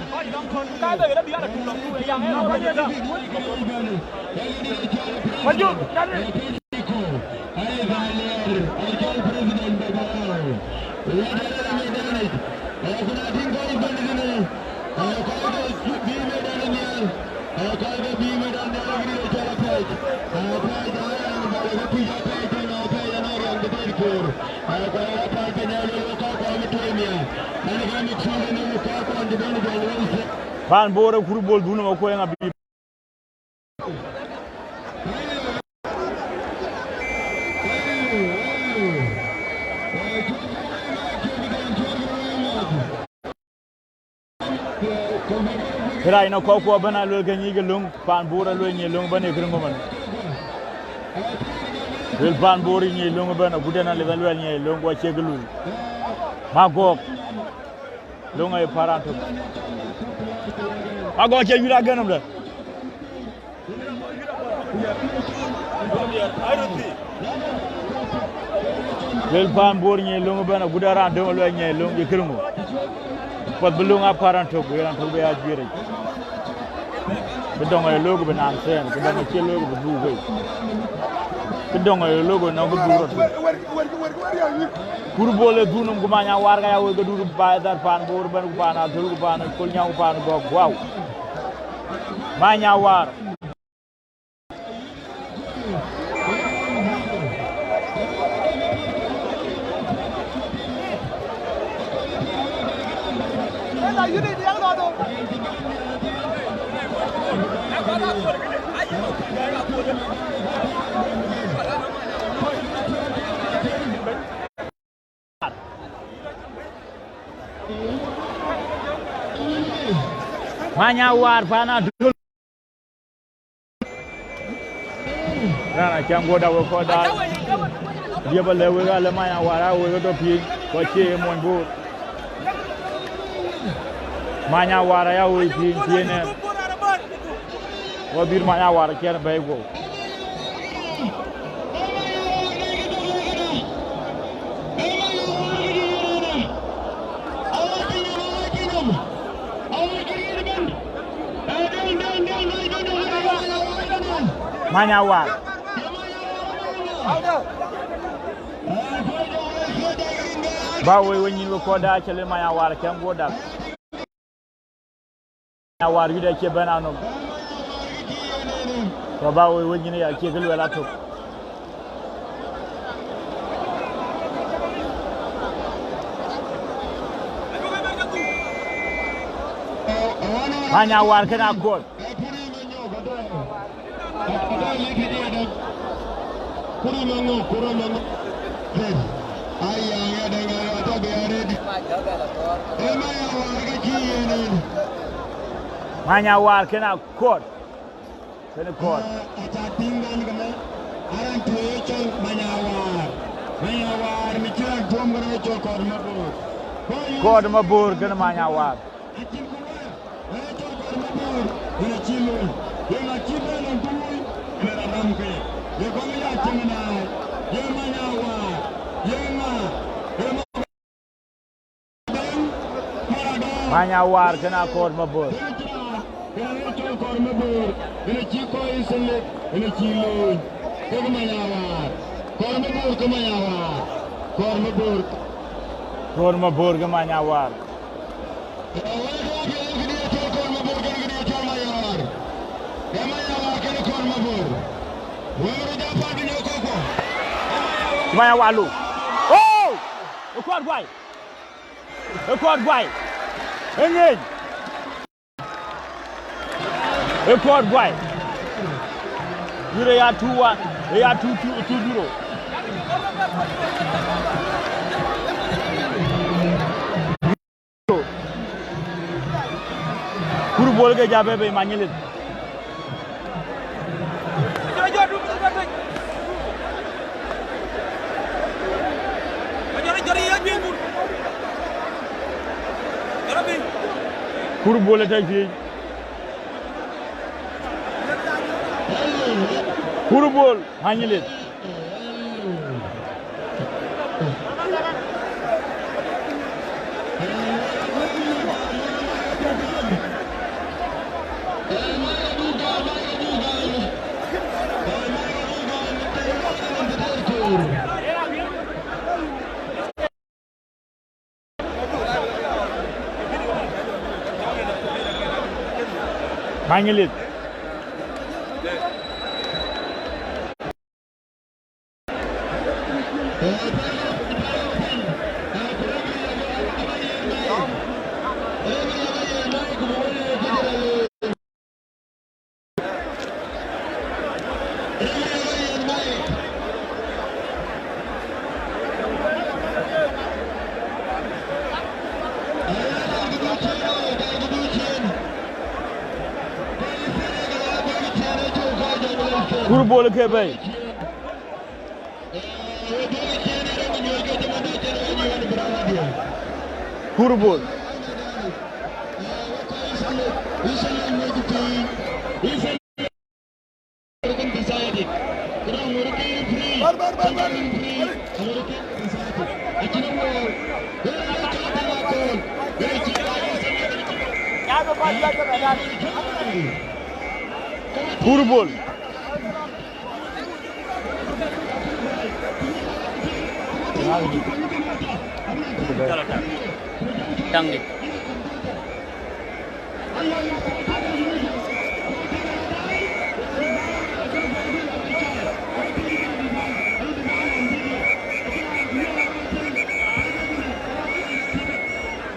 Pan bore kurubol duna ma ko nga bi Rai na ko bana lo ganyi gelung pan bore lo nyi lung bane gringo man Wel pan bore nyi lung bana budena level wel nyi lung wa cheglu magok lung ay paranto Ago Ciec Yuir ganam la Wel pan bor ñe longu bana gudara de lo ñe longu kirngo pot bu lunga paranto bu yaran to be ya jure be dongo logo be nan sen be dongo ci logo bu bu be dongo logo na bu rot pour bole dunum gu maña war ga yawo ga duru ba dar pan bor ban gu pana dul gu pana kol ñaw pan go waaw maña war Manya war pana dul Rana jango da ko da dia ba le we ga le ma ya wara we do pi ko che mon bu ma nya wara ya we pi ne wa bir ma ya wara ken bay go Manya war ba we woni ko da chele manya war ken go da manya war yu da ke banano to ba we woni ne ya ke gelo la to manya war kana gol Manya war kena court. Kena court. Court mabur kena manya war. Manya war kena court mabur. Court mabur ke manya war. Manya walu. Oh! The court guy. The court guy. Engage. The court guy. You are 2-1. They are 2-0. Kuru bol ke jabe be manyelit. Kuru bol tay fi. Kuru bol manyelit. Manyelit. Kuru bol ke bay. Kuru bol. Kuru bol. Đăng đi.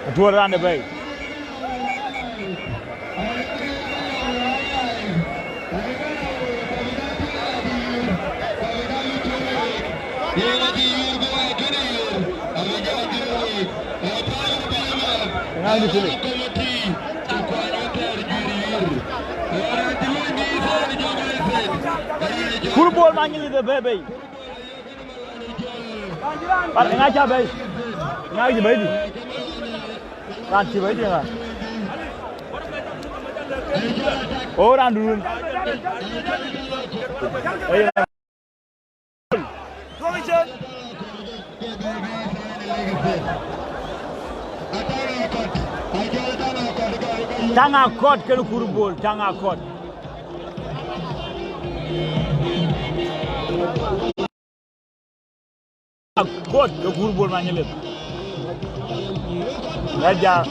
Atuot around the bay. Kuru bol manyelit the baby. Par nga cha bay. Nga ji bay di. Ran chi bay di nga. Oh ran dulu. Tanga kot ke kurbol, tanga kot. Kot ke kurbol manyelet. Raja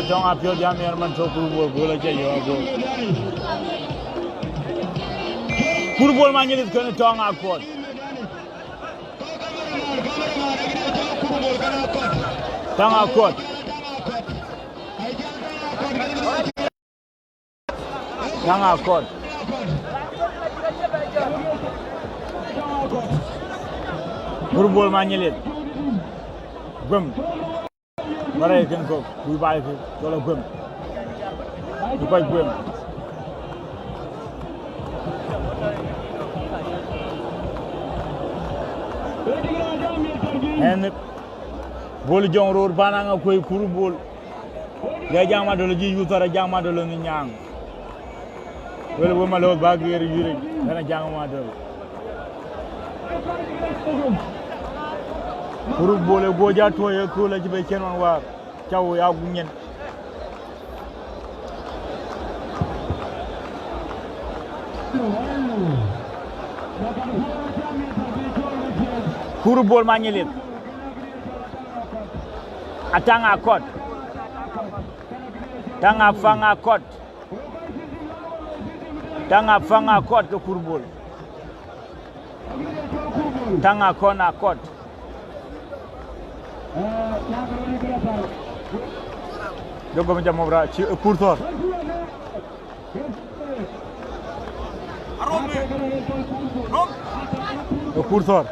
tanga pio jamir man so kurbol bola che yo go. Kurbol manyelet ke tanga kot. Tanga kot. Tanga kot. Kurbol manyelet. Gum. Marai kan ko bubai ke kalau gum. Bubai gum. En bol jong ror bananga koy kurbol. Ya jama do ji yutara jama do ni nyang. Wala bo malo bagir yure dana jama do. Kurbol e goja to e ko la jibe kenon war taw ya gunyen. Kurbol manyelit. Atanga kot. Tanga fanga kot. Tanga fanga kot ke kurbol. Tanga kona kot. Jogo macam obra kurtor. Kurtor.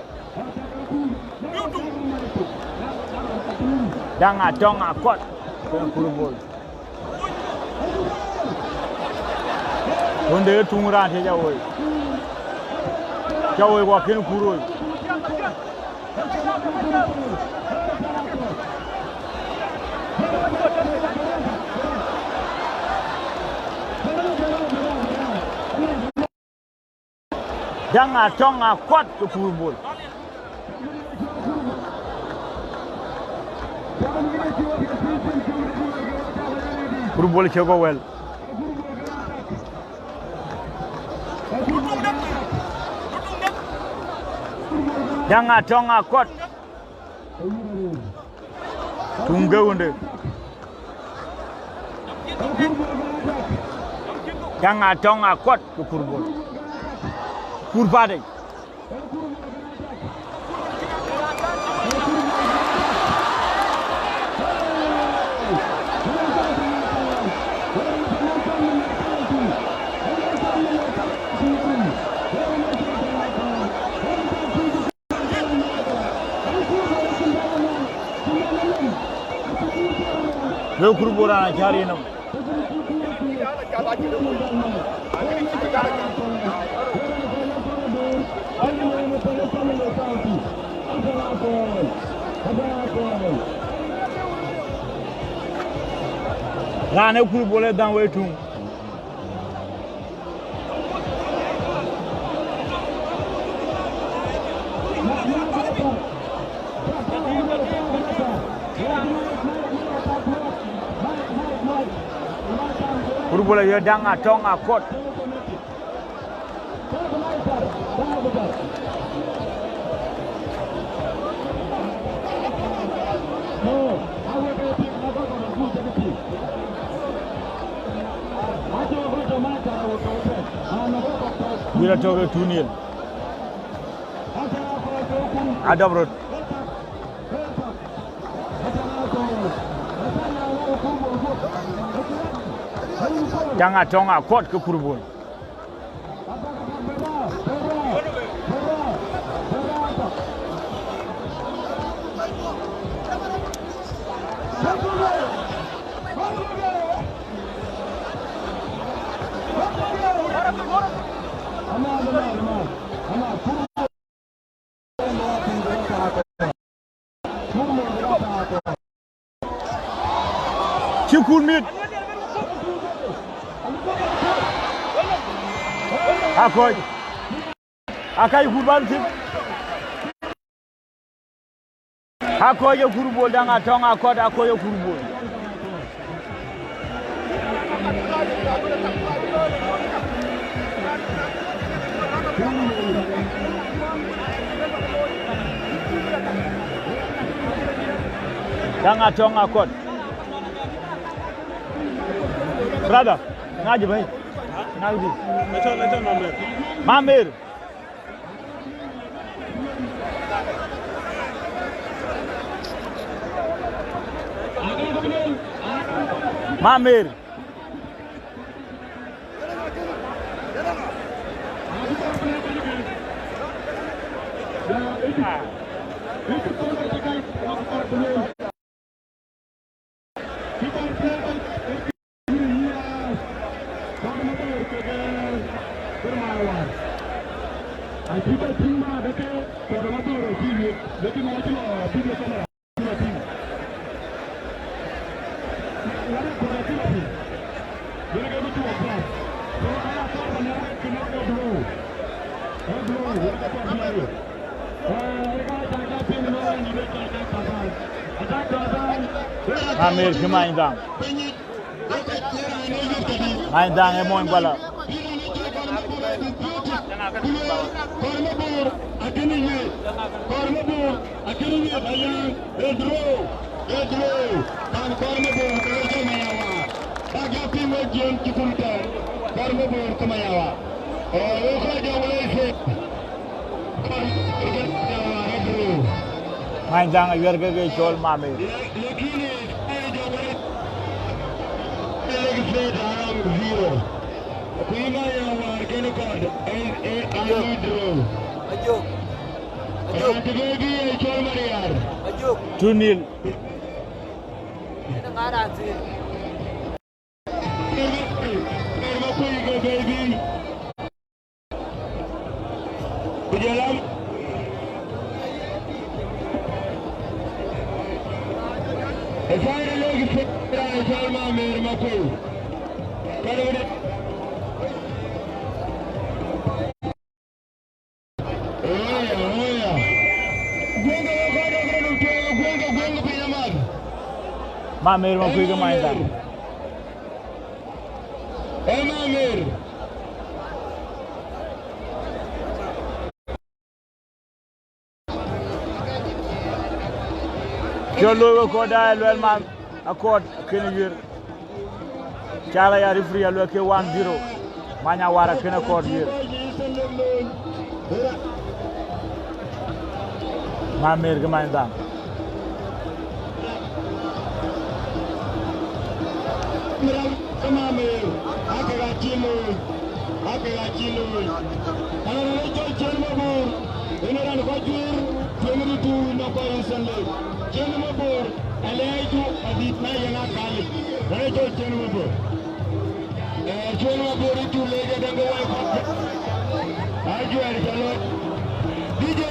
Tanga kot ke kurbol. Onde tungran he jawoi. Jawoi wa ken kuroi. Tanga kot ke kurbol. Kurbol chego well. Tanga kot. Tungga unde. Tanga kot ke kurbol. Kurbade. Yo kurbora na cari nam. Rane kurbole dan wetung. Kurbole yo danga tonga kot. Bila toge tunil. Ada bro. Jangan tonga kot ke kurbol. cool meat. Akoy. Akai kurban tip. Akoy yo kurbol danga tonga akod akoy yo kurbol. Danga tonga akod. Brother, ngaji bhai. Ngaji. Lecho Mamir. Mamir. Mamir kemain main dang emoy bala main dang Yuir chol Mamir. Ajuk 2-0. Mamir mau pergi main dah. Mamir. Jolo ko da Lual Mawut accord kene Yuir. Chala ya referee lo ke 1-0. Manya wara kene accord Yuir. Mamir ke main dah. Mamir, akagachilo. Ana cho chelmo bor. Ina ko jur, jengri tu no ko insande. Chelmo bor, alaitu Ajith na yana kali. Ana cho chelmo bor. Chelmo bor tu lege dango wa ko. Aju ari chalo. DJ.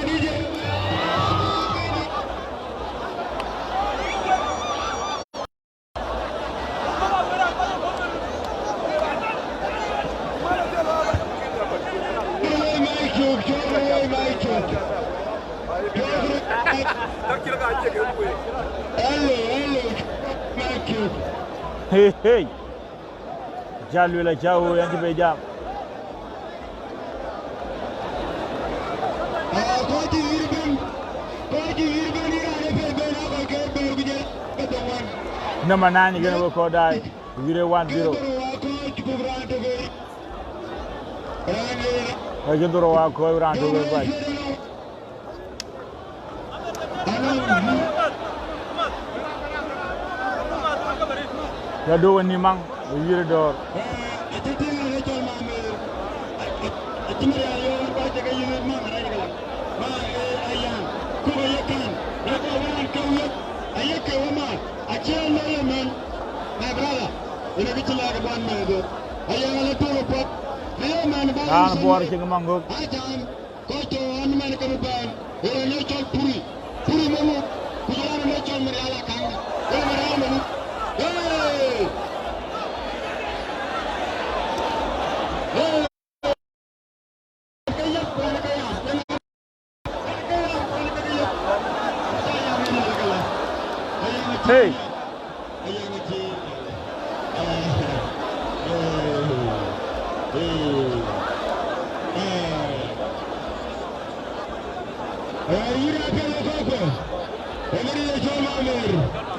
Hey. Jalu la jauh yang dibejam. Nama 9 gonna go die. 0-1-0. Lagi tu rawa kau orang tu berbuat. Gaduh ni mang Yirol. Ah, buar cing manggup. Hey.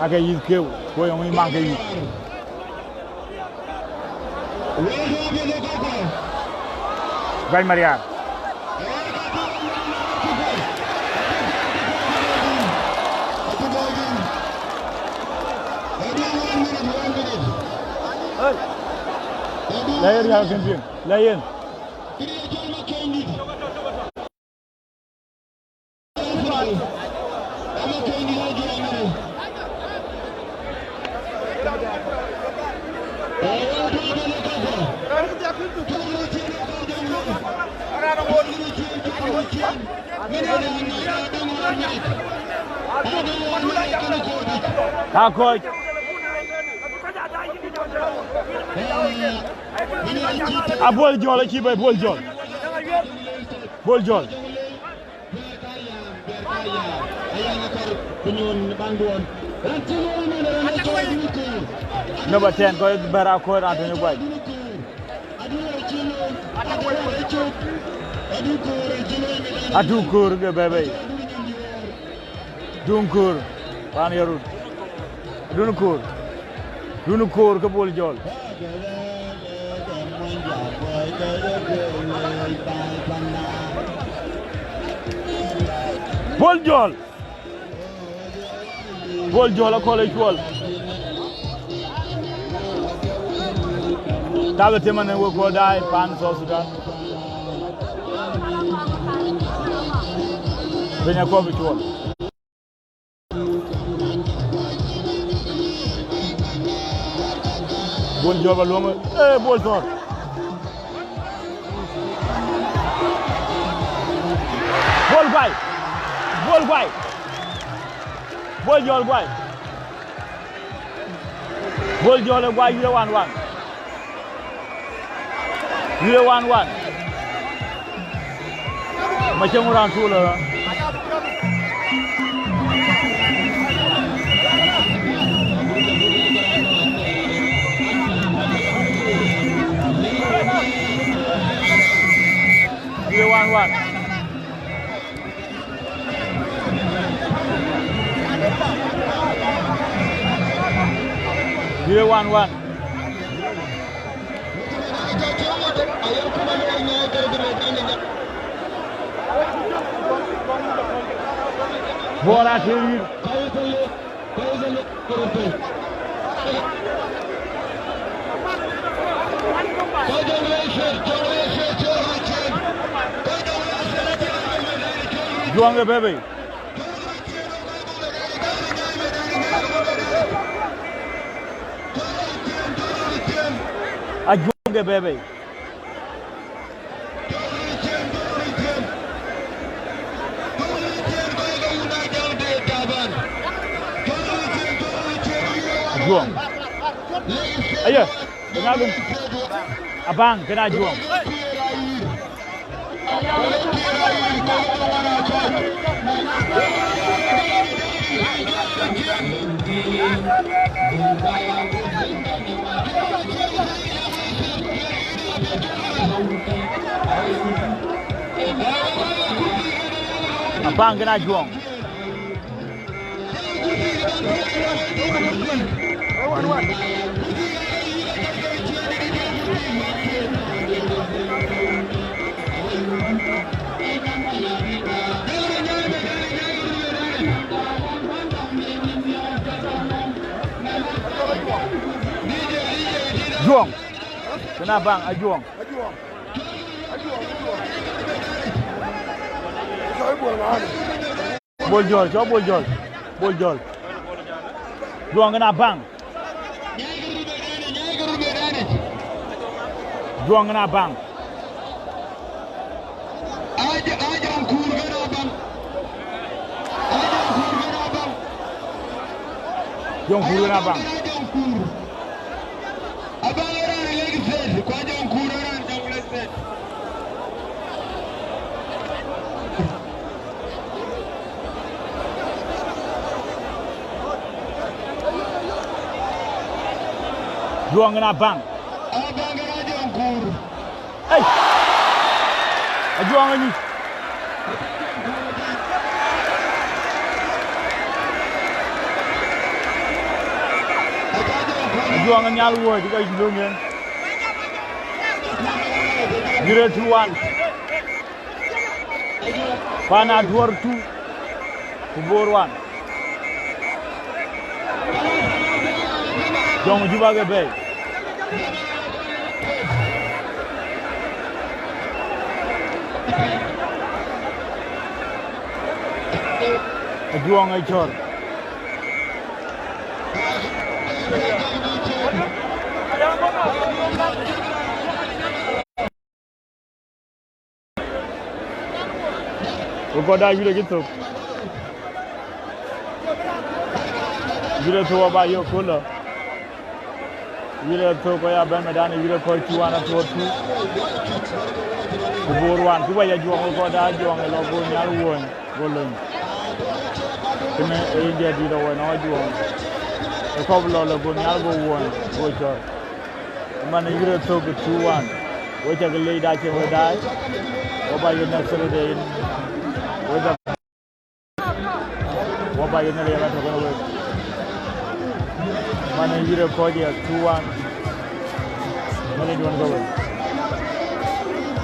Ake yi keu, ko yo mi manke yi. Vai Maria. Layer ya champion. Layer. Coach. A bol jol ci bay bol jol. Bol jol. Number 10 ko bara ko Antonio Boy. Adukur ke bebe. Dunkur. Pan yarut. Dunkur ke bol jol. Bol jol ko lay jol. Tabe temane wo ko dai pan so Sudan. Benya ko bi jol. Bol jol ba loma bol tor. Bol guay. Bol jol guay. Bol jol guay you 1-1. You 1-1. Majang Mangar sula. You 1-1. You 1-1. Bola Ciec Yuir. Juang ke bebe. Juang ke bebe. Juang. Ayo, dengar dong. Abang kena juang. Abang kena juang. Juang. Kena bang, ajuang. Bol jol, coba bol jol. Bol jol. Juang kena bang. Juang kena bang. Juang kur kena bang. Juang na bang. Hey. Juang ni. Juang ni alu wo juga julungin. Jure 2-1. Pana Atuot 2. Kubur 1. Jong Juba ke bay. Juang ai chor. Ukoda yule gitu. Yule tu apa yo kola. Yule tu kaya ben medani yule koi tuan Atuot tu. Kuburuan tu ya juang ukoda juang lo go nyaluan golon. Kena India di lawan juang. Kau belum lo go nyal go won go jor. Mana yule tu ke 2-1. Wajar gelai dah cewek dah. Apa yang nak serudein. What about you? Mana Yirol ko dia 2-1. Mana dia want go?